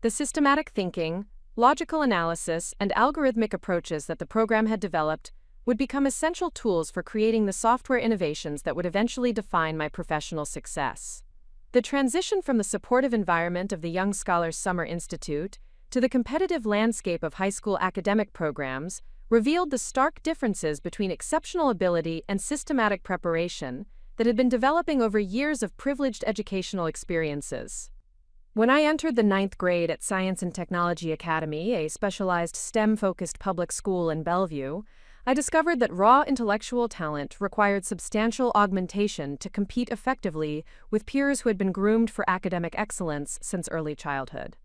The systematic thinking, logical analysis, and algorithmic approaches that the program had developed would become essential tools for creating the software innovations that would eventually define my professional success. The transition from the supportive environment of the Young Scholars Summer Institute to the competitive landscape of high school academic programs revealed the stark differences between exceptional ability and systematic preparation that had been developing over years of privileged educational experiences. When I entered the 9th grade at Science and Technology Academy, a specialized STEM-focused public school in Bellevue, I discovered that raw intellectual talent required substantial augmentation to compete effectively with peers who had been groomed for academic excellence since early childhood.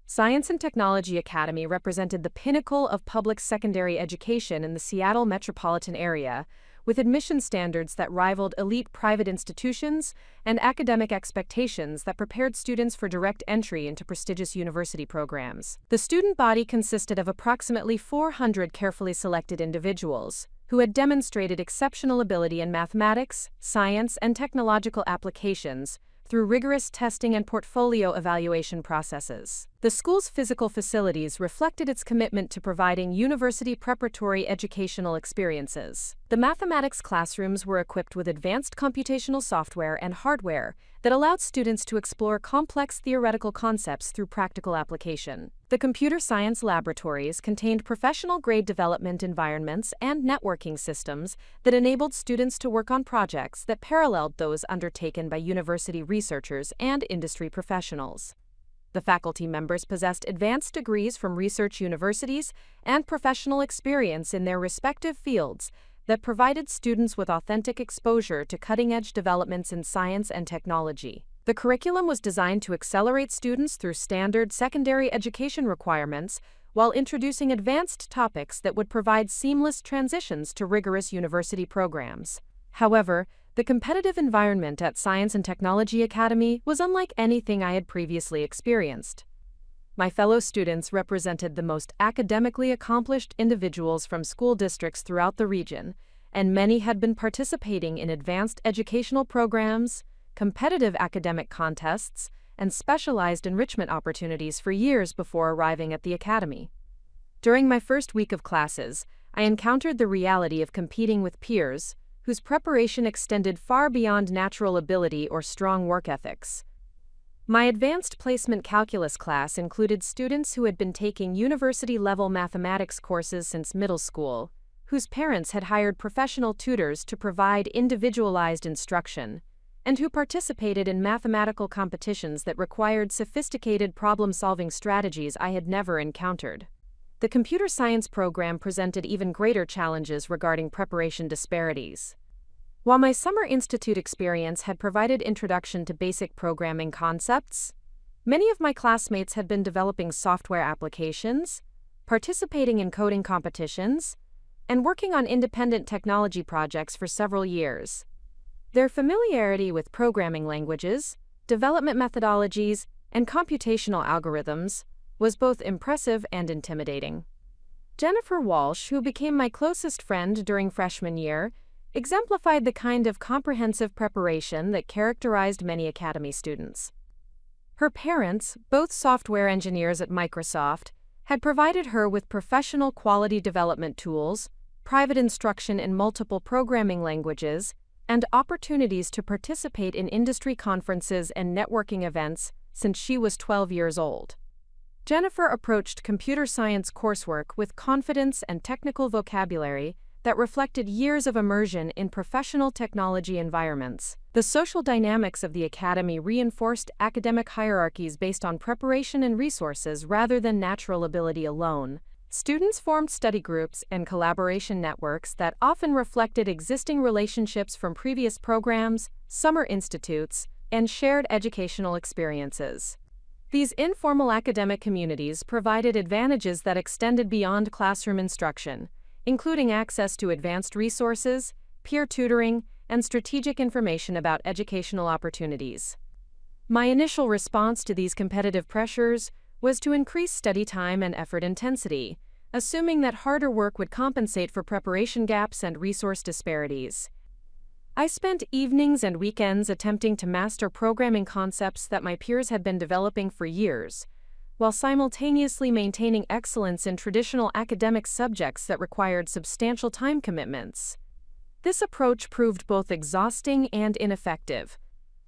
Science and Technology Academy represented the pinnacle of public secondary education in the Seattle metropolitan area, with admission standards that rivaled elite private institutions and academic expectations that prepared students for direct entry into prestigious university programs. The student body consisted of approximately 400 carefully selected individuals who had demonstrated exceptional ability in mathematics, science, and technological applications through rigorous testing and portfolio evaluation processes. The school's physical facilities reflected its commitment to providing university preparatory educational experiences. The mathematics classrooms were equipped with advanced computational software and hardware that allowed students to explore complex theoretical concepts through practical application. The computer science laboratories contained professional-grade development environments and networking systems that enabled students to work on projects that paralleled those undertaken by university researchers and industry professionals. The faculty members possessed advanced degrees from research universities and professional experience in their respective fields that provided students with authentic exposure to cutting-edge developments in science and technology. The curriculum was designed to accelerate students through standard secondary education requirements while introducing advanced topics that would provide seamless transitions to rigorous university programs. However, the competitive environment at Science and Technology Academy was unlike anything I had previously experienced. My fellow students represented the most academically accomplished individuals from school districts throughout the region, and many had been participating in advanced educational programs, competitive academic contests, and specialized enrichment opportunities for years before arriving at the academy. During my first week of classes, I encountered the reality of competing with peers whose preparation extended far beyond natural ability or strong work ethics. My advanced placement calculus class included students who had been taking university-level mathematics courses since middle school, whose parents had hired professional tutors to provide individualized instruction, and who participated in mathematical competitions that required sophisticated problem-solving strategies I had never encountered. The computer science program presented even greater challenges regarding preparation disparities. While my summer institute experience had provided introduction to basic programming concepts, many of my classmates had been developing software applications, participating in coding competitions, and working on independent technology projects for several years. Their familiarity with programming languages, development methodologies, and computational algorithms was both impressive and intimidating. Jennifer Walsh, who became my closest friend during freshman year, exemplified the kind of comprehensive preparation that characterized many academy students. Her parents, both software engineers at Microsoft, had provided her with professional quality development tools, private instruction in multiple programming languages, and opportunities to participate in industry conferences and networking events since she was 12 years old. Jennifer approached computer science coursework with confidence and technical vocabulary that reflected years of immersion in professional technology environments. The social dynamics of the academy reinforced academic hierarchies based on preparation and resources rather than natural ability alone. Students formed study groups and collaboration networks that often reflected existing relationships from previous programs, summer institutes, and shared educational experiences. These informal academic communities provided advantages that extended beyond classroom instruction, including access to advanced resources, peer tutoring, and strategic information about educational opportunities. My initial response to these competitive pressures was to increase study time and effort intensity, assuming that harder work would compensate for preparation gaps and resource disparities. I spent evenings and weekends attempting to master programming concepts that my peers had been developing for years, while simultaneously maintaining excellence in traditional academic subjects that required substantial time commitments. This approach proved both exhausting and ineffective.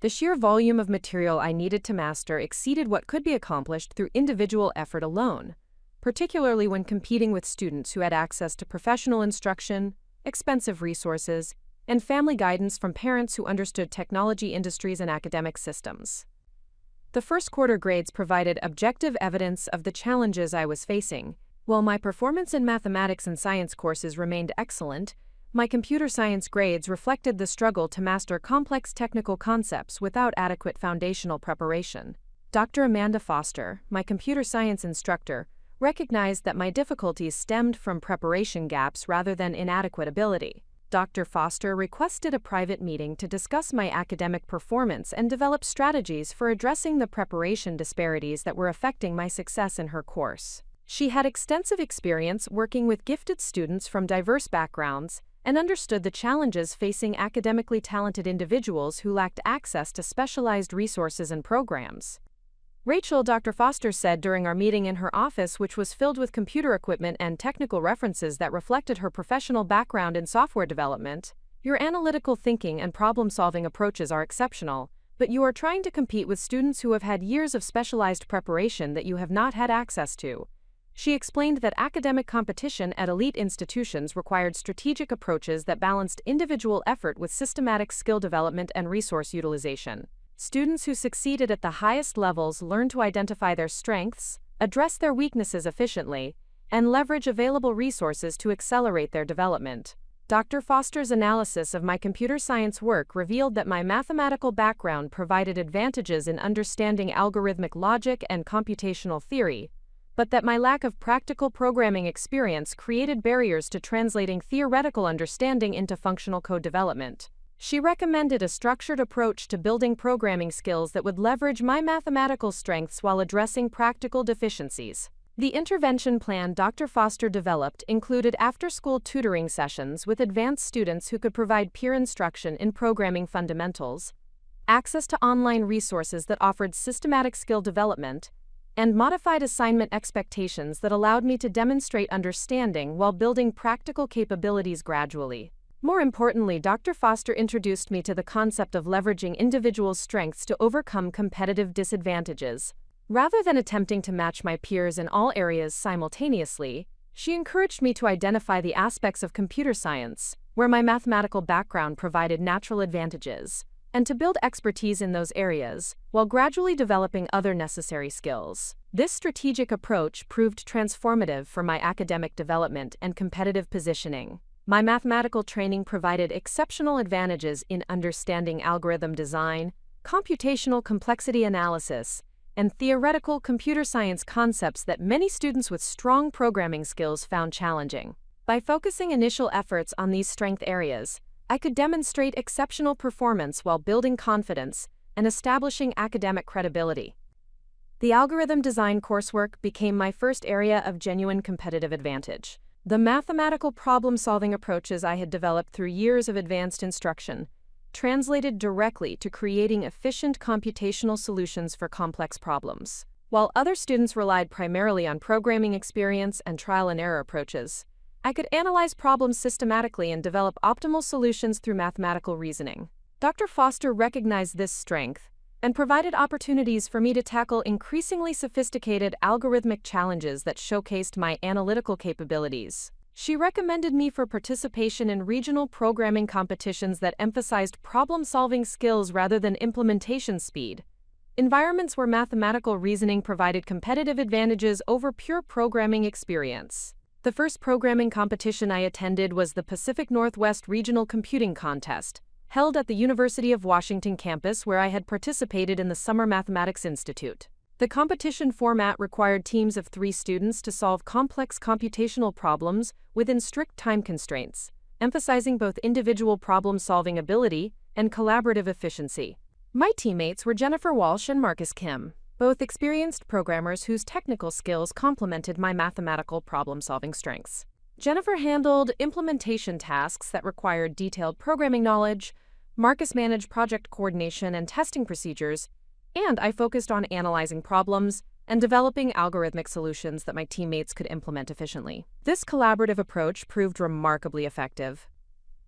The sheer volume of material I needed to master exceeded what could be accomplished through individual effort alone, particularly when competing with students who had access to professional instruction, expensive resources, and family guidance from parents who understood technology industries and academic systems. The first quarter grades provided objective evidence of the challenges I was facing. While my performance in mathematics and science courses remained excellent, my computer science grades reflected the struggle to master complex technical concepts without adequate foundational preparation. Dr. Amanda Foster, my computer science instructor, recognized that my difficulties stemmed from preparation gaps rather than inadequate ability. Dr. Foster requested a private meeting to discuss my academic performance and develop strategies for addressing the preparation disparities that were affecting my success in her course. She had extensive experience working with gifted students from diverse backgrounds and understood the challenges facing academically talented individuals who lacked access to specialized resources and programs. Rachel, Dr. Foster said during our meeting in her office, which was filled with computer equipment and technical references that reflected her professional background in software development, "Your analytical thinking and problem-solving approaches are exceptional, but you are trying to compete with students who have had years of specialized preparation that you have not had access to." She explained that academic competition at elite institutions required strategic approaches that balanced individual effort with systematic skill development and resource utilization. Students who succeeded at the highest levels learn to identify their strengths, address their weaknesses efficiently, and leverage available resources to accelerate their development. Dr. Foster's analysis of my computer science work revealed that my mathematical background provided advantages in understanding algorithmic logic and computational theory, but that my lack of practical programming experience created barriers to translating theoretical understanding into functional code development. She recommended a structured approach to building programming skills that would leverage my mathematical strengths while addressing practical deficiencies. The intervention plan Dr. Foster developed included after-school tutoring sessions with advanced students who could provide peer instruction in programming fundamentals, access to online resources that offered systematic skill development, and modified assignment expectations that allowed me to demonstrate understanding while building practical capabilities gradually. More importantly, Dr. Foster introduced me to the concept of leveraging individual strengths to overcome competitive disadvantages. Rather than attempting to match my peers in all areas simultaneously, she encouraged me to identify the aspects of computer science, where my mathematical background provided natural advantages, and to build expertise in those areas, while gradually developing other necessary skills. This strategic approach proved transformative for my academic development and competitive positioning. My mathematical training provided exceptional advantages in understanding algorithm design, computational complexity analysis, and theoretical computer science concepts that many students with strong programming skills found challenging. By focusing initial efforts on these strength areas, I could demonstrate exceptional performance while building confidence and establishing academic credibility. The algorithm design coursework became my first area of genuine competitive advantage. The mathematical problem-solving approaches I had developed through years of advanced instruction translated directly to creating efficient computational solutions for complex problems. While other students relied primarily on programming experience and trial-and-error approaches, I could analyze problems systematically and develop optimal solutions through mathematical reasoning. Dr. Foster recognized this strength and provided opportunities for me to tackle increasingly sophisticated algorithmic challenges that showcased my analytical capabilities. She recommended me for participation in regional programming competitions that emphasized problem-solving skills rather than implementation speed, environments where mathematical reasoning provided competitive advantages over pure programming experience. The first programming competition I attended was the Pacific Northwest Regional Computing Contest, held at the University of Washington campus where I had participated in the Summer Mathematics Institute. The competition format required teams of 3 students to solve complex computational problems within strict time constraints, emphasizing both individual problem-solving ability and collaborative efficiency. My teammates were Jennifer Walsh and Marcus Kim, both experienced programmers whose technical skills complemented my mathematical problem-solving strengths. Jennifer handled implementation tasks that required detailed programming knowledge, Marcus managed project coordination and testing procedures, and I focused on analyzing problems and developing algorithmic solutions that my teammates could implement efficiently. This collaborative approach proved remarkably effective.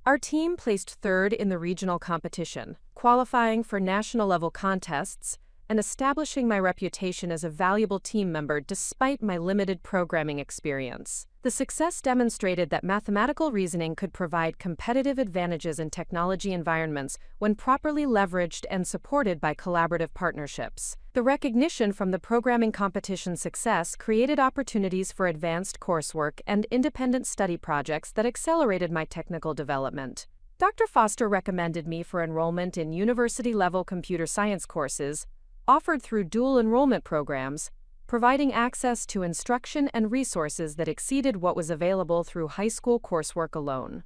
Our team placed third in the regional competition, qualifying for national-level contests and establishing my reputation as a valuable team member despite my limited programming experience. The success demonstrated that mathematical reasoning could provide competitive advantages in technology environments when properly leveraged and supported by collaborative partnerships. The recognition from the programming competition's success created opportunities for advanced coursework and independent study projects that accelerated my technical development. Dr. Foster recommended me for enrollment in university-level computer science courses offered through dual enrollment programs, providing access to instruction and resources that exceeded what was available through high school coursework alone.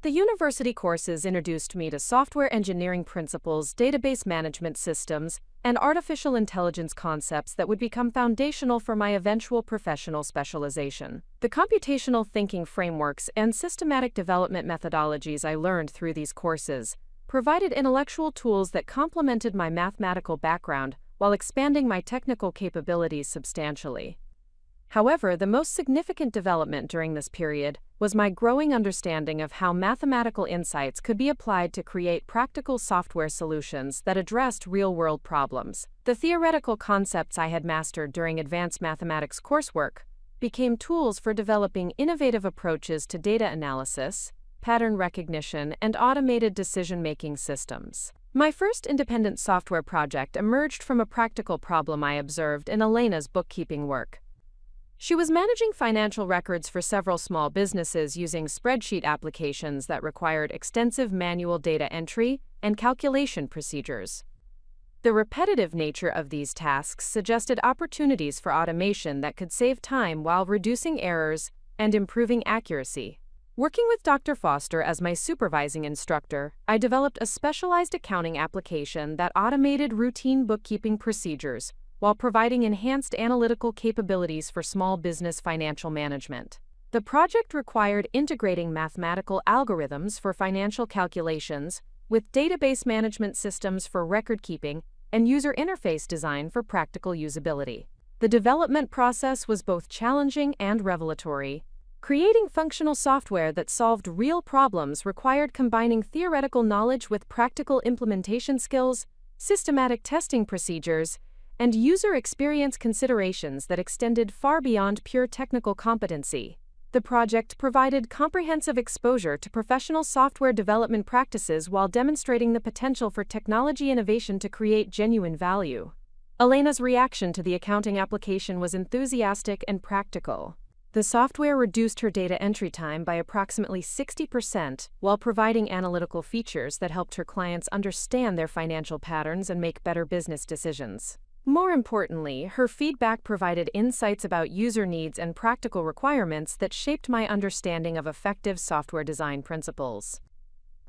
The university courses introduced me to software engineering principles, database management systems, and artificial intelligence concepts that would become foundational for my eventual professional specialization. The computational thinking frameworks and systematic development methodologies I learned through these courses provided intellectual tools that complemented my mathematical background while expanding my technical capabilities substantially. However, the most significant development during this period was my growing understanding of how mathematical insights could be applied to create practical software solutions that addressed real-world problems. The theoretical concepts I had mastered during advanced mathematics coursework became tools for developing innovative approaches to data analysis, pattern recognition, and automated decision-making systems. My first independent software project emerged from a practical problem I observed in Elena's bookkeeping work. She was managing financial records for several small businesses using spreadsheet applications that required extensive manual data entry and calculation procedures. The repetitive nature of these tasks suggested opportunities for automation that could save time while reducing errors and improving accuracy. Working with Dr. Foster as my supervising instructor, I developed a specialized accounting application that automated routine bookkeeping procedures while providing enhanced analytical capabilities for small business financial management. The project required integrating mathematical algorithms for financial calculations with database management systems for record keeping and user interface design for practical usability. The development process was both challenging and revelatory. Creating functional software that solved real problems required combining theoretical knowledge with practical implementation skills, systematic testing procedures, and user experience considerations that extended far beyond pure technical competency. The project provided comprehensive exposure to professional software development practices while demonstrating the potential for technology innovation to create genuine value. Elena's reaction to the accounting application was enthusiastic and practical. The software reduced her data entry time by approximately 60% while providing analytical features that helped her clients understand their financial patterns and make better business decisions. More importantly, her feedback provided insights about user needs and practical requirements that shaped my understanding of effective software design principles.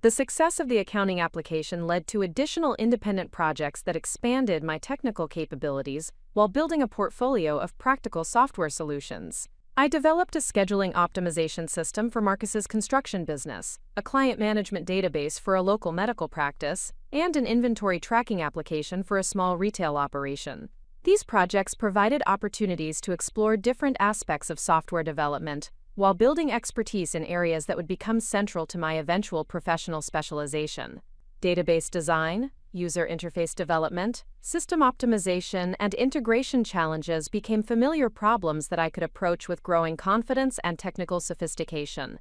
The success of the accounting application led to additional independent projects that expanded my technical capabilities while building a portfolio of practical software solutions. I developed a scheduling optimization system for Marcus's construction business, a client management database for a local medical practice, and an inventory tracking application for a small retail operation. These projects provided opportunities to explore different aspects of software development while building expertise in areas that would become central to my eventual professional specialization. Database design, user interface development, system optimization, and integration challenges became familiar problems that I could approach with growing confidence and technical sophistication.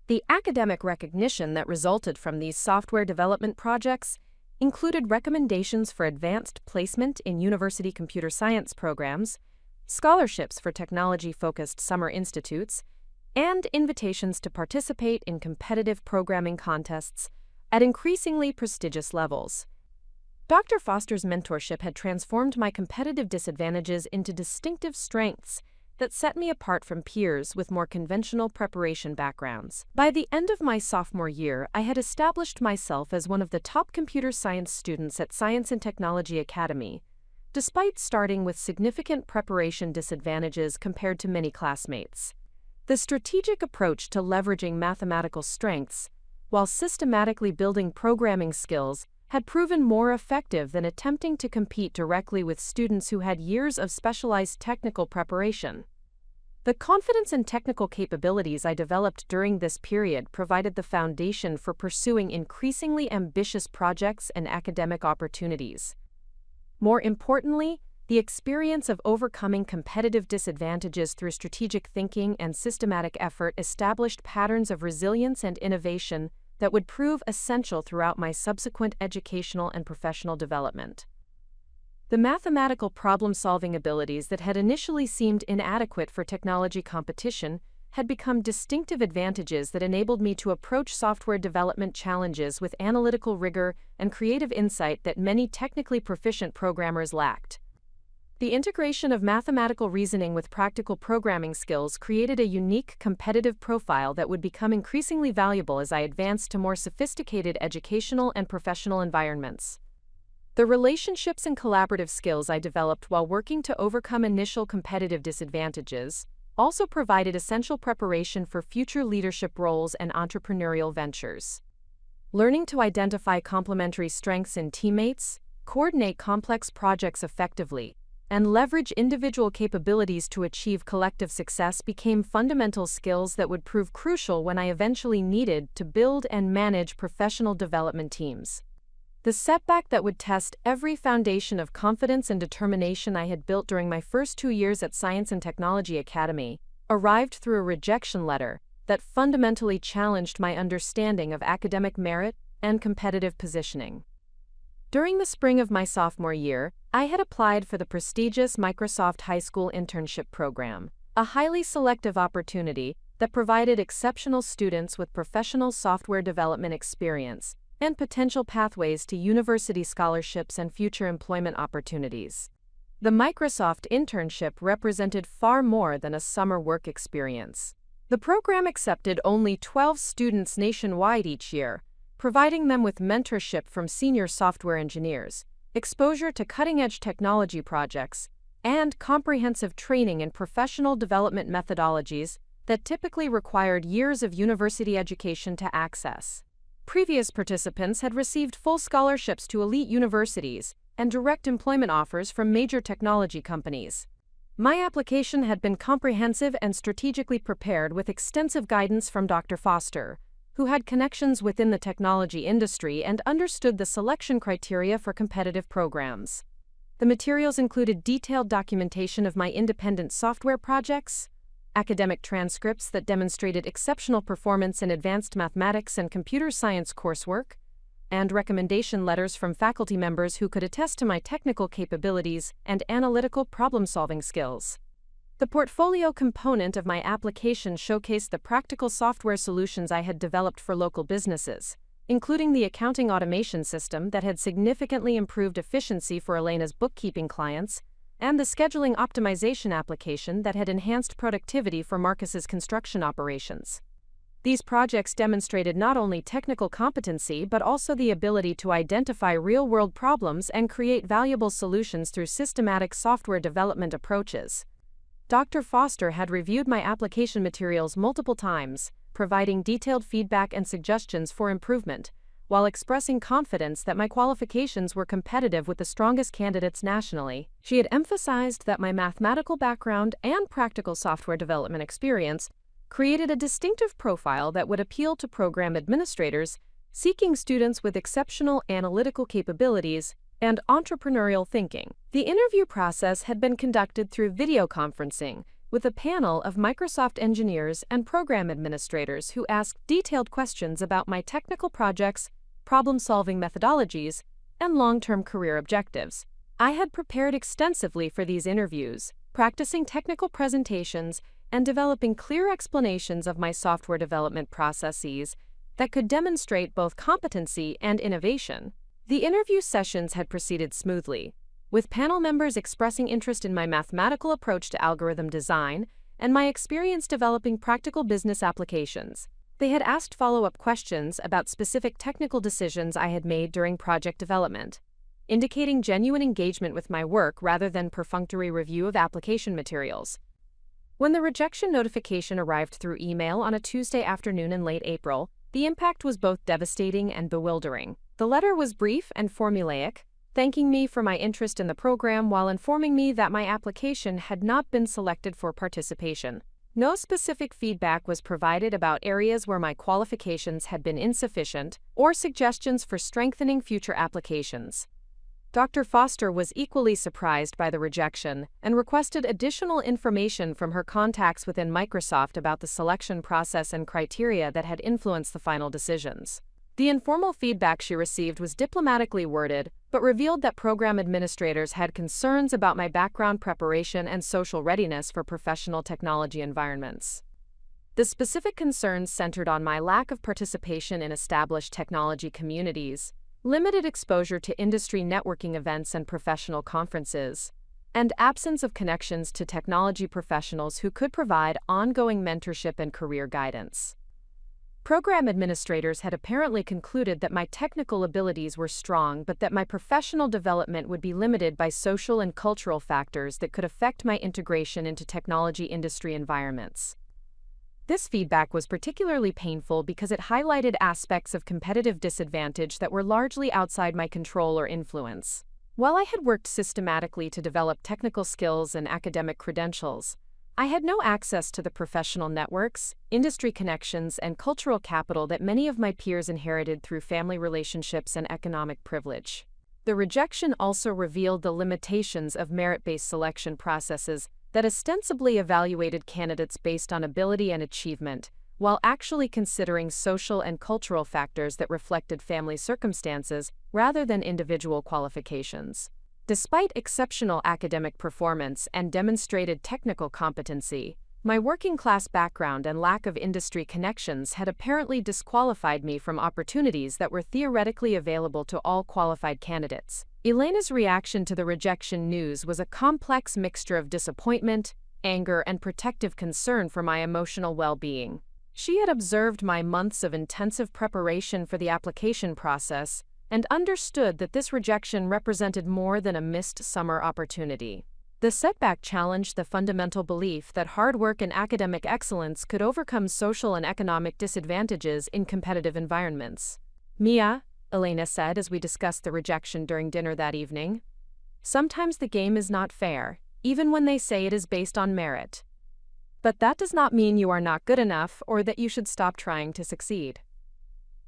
The academic recognition that resulted from these software development projects included recommendations for advanced placement in university computer science programs, scholarships for technology-focused summer institutes, and invitations to participate in competitive programming contests at increasingly prestigious levels. Dr. Foster's mentorship had transformed my competitive disadvantages into distinctive strengths that set me apart from peers with more conventional preparation backgrounds. By the end of my sophomore year, I had established myself as one of the top computer science students at Science and Technology Academy, despite starting with significant preparation disadvantages compared to many classmates. The strategic approach to leveraging mathematical strengths while systematically building programming skills had proven more effective than attempting to compete directly with students who had years of specialized technical preparation. The confidence and technical capabilities I developed during this period provided the foundation for pursuing increasingly ambitious projects and academic opportunities. More importantly, the experience of overcoming competitive disadvantages through strategic thinking and systematic effort established patterns of resilience and innovation that would prove essential throughout my subsequent educational and professional development. The mathematical problem-solving abilities that had initially seemed inadequate for technology competition had become distinctive advantages that enabled me to approach software development challenges with analytical rigor and creative insight that many technically proficient programmers lacked. The integration of mathematical reasoning with practical programming skills created a unique competitive profile that would become increasingly valuable as I advanced to more sophisticated educational and professional environments. The relationships and collaborative skills I developed while working to overcome initial competitive disadvantages also provided essential preparation for future leadership roles and entrepreneurial ventures. Learning to identify complementary strengths in teammates, coordinate complex projects effectively, and leverage individual capabilities to achieve collective success became fundamental skills that would prove crucial when I eventually needed to build and manage professional development teams. The setback that would test every foundation of confidence and determination I had built during my first 2 years at Science and Technology Academy arrived through a rejection letter that fundamentally challenged my understanding of academic merit and competitive positioning. During the spring of my sophomore year, I had applied for the prestigious Microsoft High School Internship Program, a highly selective opportunity that provided exceptional students with professional software development experience and potential pathways to university scholarships and future employment opportunities. The Microsoft internship represented far more than a summer work experience. The program accepted only 12 students nationwide each year, providing them with mentorship from senior software engineers, exposure to cutting-edge technology projects, and comprehensive training in professional development methodologies that typically required years of university education to access. Previous participants had received full scholarships to elite universities and direct employment offers from major technology companies. My application had been comprehensive and strategically prepared with extensive guidance from Dr. Foster, who had connections within the technology industry and understood the selection criteria for competitive programs. The materials included detailed documentation of my independent software projects, academic transcripts that demonstrated exceptional performance in advanced mathematics and computer science coursework, and recommendation letters from faculty members who could attest to my technical capabilities and analytical problem-solving skills. The portfolio component of my application showcased the practical software solutions I had developed for local businesses, including the accounting automation system that had significantly improved efficiency for Elena's bookkeeping clients, and the scheduling optimization application that had enhanced productivity for Marcus's construction operations. These projects demonstrated not only technical competency but also the ability to identify real-world problems and create valuable solutions through systematic software development approaches. Dr. Foster had reviewed my application materials multiple times, providing detailed feedback and suggestions for improvement, while expressing confidence that my qualifications were competitive with the strongest candidates nationally. She had emphasized that my mathematical background and practical software development experience created a distinctive profile that would appeal to program administrators seeking students with exceptional analytical capabilities and entrepreneurial thinking. The interview process had been conducted through video conferencing with a panel of Microsoft engineers and program administrators who asked detailed questions about my technical projects, problem-solving methodologies, and long-term career objectives. I had prepared extensively for these interviews, practicing technical presentations and developing clear explanations of my software development processes that could demonstrate both competency and innovation. The interview sessions had proceeded smoothly, with panel members expressing interest in my mathematical approach to algorithm design and my experience developing practical business applications. They had asked follow-up questions about specific technical decisions I had made during project development, indicating genuine engagement with my work rather than perfunctory review of application materials. When the rejection notification arrived through email on a Tuesday afternoon in late April, the impact was both devastating and bewildering. The letter was brief and formulaic, thanking me for my interest in the program while informing me that my application had not been selected for participation. No specific feedback was provided about areas where my qualifications had been insufficient or suggestions for strengthening future applications. Dr. Foster was equally surprised by the rejection and requested additional information from her contacts within Microsoft about the selection process and criteria that had influenced the final decisions. The informal feedback she received was diplomatically worded, but revealed that program administrators had concerns about my background preparation and social readiness for professional technology environments. The specific concerns centered on my lack of participation in established technology communities, limited exposure to industry networking events and professional conferences, and absence of connections to technology professionals who could provide ongoing mentorship and career guidance. Program administrators had apparently concluded that my technical abilities were strong but that my professional development would be limited by social and cultural factors that could affect my integration into technology industry environments. This feedback was particularly painful because it highlighted aspects of competitive disadvantage that were largely outside my control or influence. While I had worked systematically to develop technical skills and academic credentials, I had no access to the professional networks, industry connections, and cultural capital that many of my peers inherited through family relationships and economic privilege. The rejection also revealed the limitations of merit-based selection processes that ostensibly evaluated candidates based on ability and achievement, while actually considering social and cultural factors that reflected family circumstances rather than individual qualifications. Despite exceptional academic performance and demonstrated technical competency, my working-class background and lack of industry connections had apparently disqualified me from opportunities that were theoretically available to all qualified candidates. Elena's reaction to the rejection news was a complex mixture of disappointment, anger, and protective concern for my emotional well-being. She had observed my months of intensive preparation for the application process and understood that this rejection represented more than a missed summer opportunity. The setback challenged the fundamental belief that hard work and academic excellence could overcome social and economic disadvantages in competitive environments. "Mia," Elena said as we discussed the rejection during dinner that evening, "sometimes the game is not fair, even when they say it is based on merit. But that does not mean you are not good enough or that you should stop trying to succeed."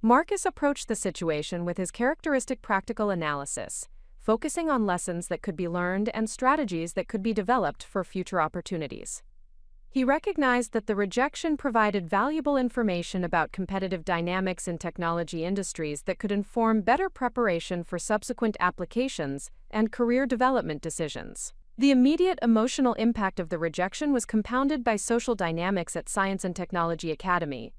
Marcus approached the situation with his characteristic practical analysis, focusing on lessons that could be learned and strategies that could be developed for future opportunities. He recognized that the rejection provided valuable information about competitive dynamics in technology industries that could inform better preparation for subsequent applications and career development decisions. The immediate emotional impact of the rejection was compounded by social dynamics at Science and Technology Academy,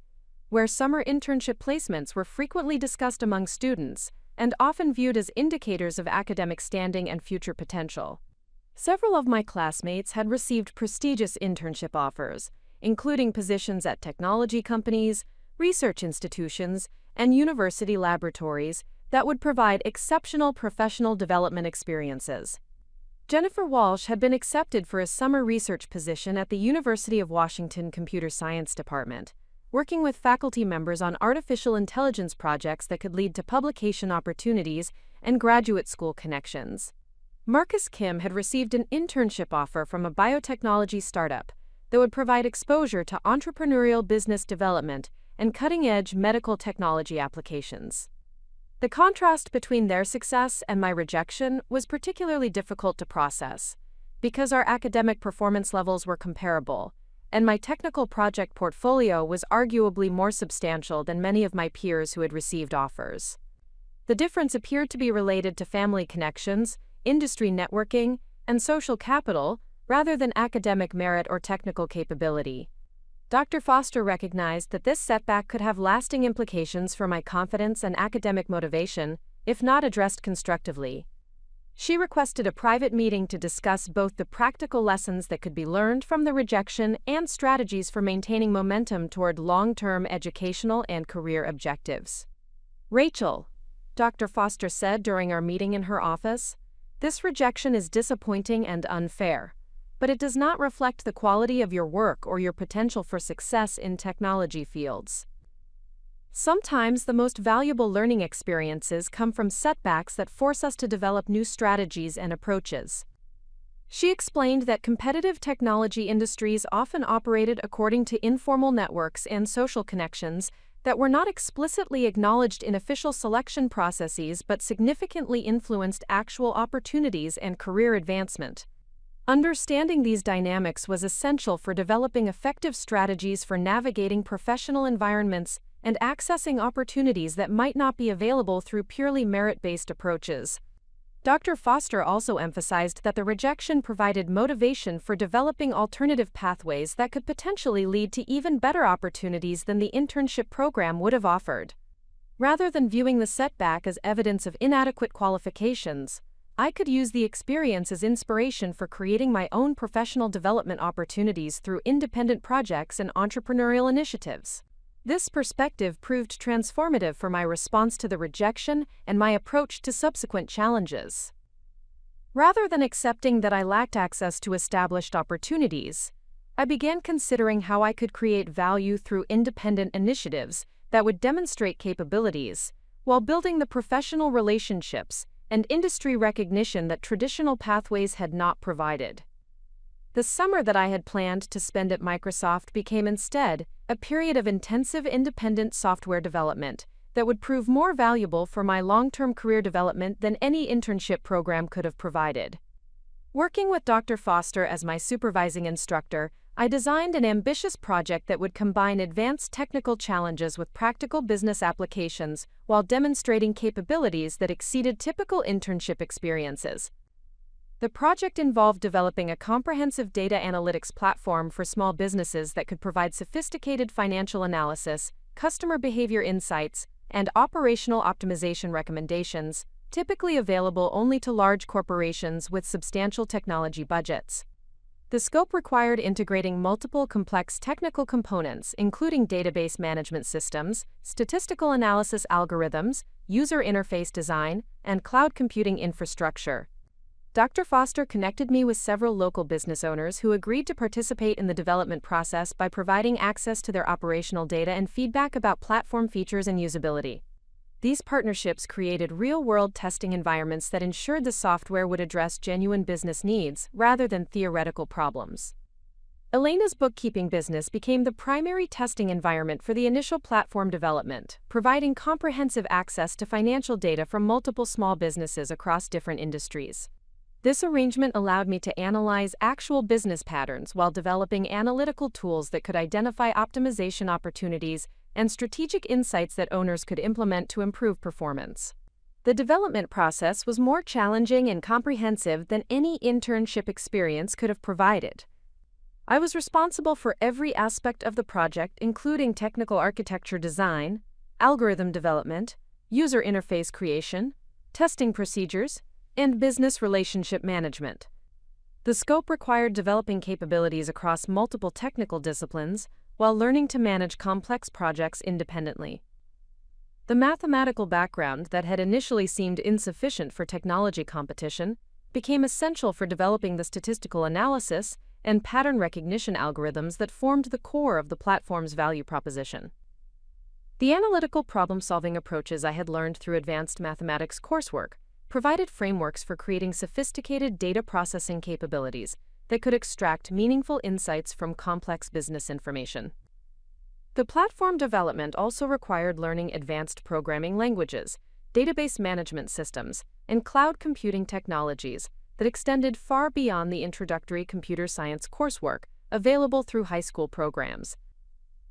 where summer internship placements were frequently discussed among students and often viewed as indicators of academic standing and future potential. Several of my classmates had received prestigious internship offers, including positions at technology companies, research institutions, and university laboratories that would provide exceptional professional development experiences. Jennifer Walsh had been accepted for a summer research position at the University of Washington Computer Science Department, working with faculty members on artificial intelligence projects that could lead to publication opportunities and graduate school connections. Marcus Kim had received an internship offer from a biotechnology startup that would provide exposure to entrepreneurial business development and cutting-edge medical technology applications. The contrast between their success and my rejection was particularly difficult to process, because our academic performance levels were comparable, and my technical project portfolio was arguably more substantial than many of my peers who had received offers. The difference appeared to be related to family connections, industry networking, and social capital, rather than academic merit or technical capability. Dr. Foster recognized that this setback could have lasting implications for my confidence and academic motivation, if not addressed constructively. She requested a private meeting to discuss both the practical lessons that could be learned from the rejection and strategies for maintaining momentum toward long-term educational and career objectives. "Rachel," Dr. Foster said during our meeting in her office, "this rejection is disappointing and unfair, but it does not reflect the quality of your work or your potential for success in technology fields. Sometimes the most valuable learning experiences come from setbacks that force us to develop new strategies and approaches." She explained that competitive technology industries often operated according to informal networks and social connections that were not explicitly acknowledged in official selection processes but significantly influenced actual opportunities and career advancement. Understanding these dynamics was essential for developing effective strategies for navigating professional environments and accessing opportunities that might not be available through purely merit-based approaches. Dr. Foster also emphasized that the rejection provided motivation for developing alternative pathways that could potentially lead to even better opportunities than the internship program would have offered. Rather than viewing the setback as evidence of inadequate qualifications, I could use the experience as inspiration for creating my own professional development opportunities through independent projects and entrepreneurial initiatives. This perspective proved transformative for my response to the rejection and my approach to subsequent challenges. Rather than accepting that I lacked access to established opportunities, I began considering how I could create value through independent initiatives that would demonstrate capabilities, while building the professional relationships and industry recognition that traditional pathways had not provided. The summer that I had planned to spend at Microsoft became instead a period of intensive independent software development that would prove more valuable for my long-term career development than any internship program could have provided. Working with Dr. Foster as my supervising instructor, I designed an ambitious project that would combine advanced technical challenges with practical business applications while demonstrating capabilities that exceeded typical internship experiences. The project involved developing a comprehensive data analytics platform for small businesses that could provide sophisticated financial analysis, customer behavior insights, and operational optimization recommendations, typically available only to large corporations with substantial technology budgets. The scope required integrating multiple complex technical components, including database management systems, statistical analysis algorithms, user interface design, and cloud computing infrastructure. Dr. Foster connected me with several local business owners who agreed to participate in the development process by providing access to their operational data and feedback about platform features and usability. These partnerships created real-world testing environments that ensured the software would address genuine business needs rather than theoretical problems. Elena's bookkeeping business became the primary testing environment for the initial platform development, providing comprehensive access to financial data from multiple small businesses across different industries. This arrangement allowed me to analyze actual business patterns while developing analytical tools that could identify optimization opportunities and strategic insights that owners could implement to improve performance. The development process was more challenging and comprehensive than any internship experience could have provided. I was responsible for every aspect of the project, including technical architecture design, algorithm development, user interface creation, testing procedures, and business relationship management. The scope required developing capabilities across multiple technical disciplines while learning to manage complex projects independently. The mathematical background that had initially seemed insufficient for technology competition became essential for developing the statistical analysis and pattern recognition algorithms that formed the core of the platform's value proposition. The analytical problem-solving approaches I had learned through advanced mathematics coursework provided frameworks for creating sophisticated data processing capabilities that could extract meaningful insights from complex business information. The platform development also required learning advanced programming languages, database management systems, and cloud computing technologies that extended far beyond the introductory computer science coursework available through high school programs.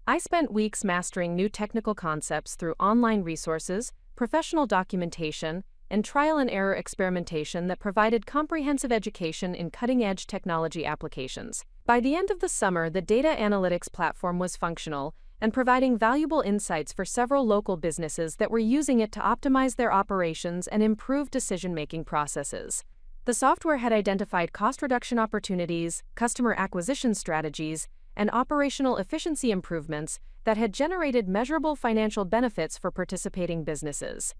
I spent weeks mastering new technical concepts through online resources, professional documentation, and trial-and-error experimentation that provided comprehensive education in cutting-edge technology applications. By the end of the summer, the data analytics platform was functional and providing valuable insights for several local businesses that were using it to optimize their operations and improve decision-making processes. The software had identified cost reduction opportunities, customer acquisition strategies, and operational efficiency improvements that had generated measurable financial benefits for participating businesses.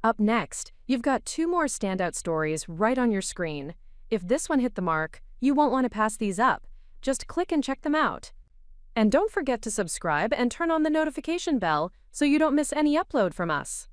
Up next, you've got two more standout stories right on your screen. If this one hit the mark, you won't want to pass these up. Just click and check them out. And don't forget to subscribe and turn on the notification bell so you don't miss any upload from us.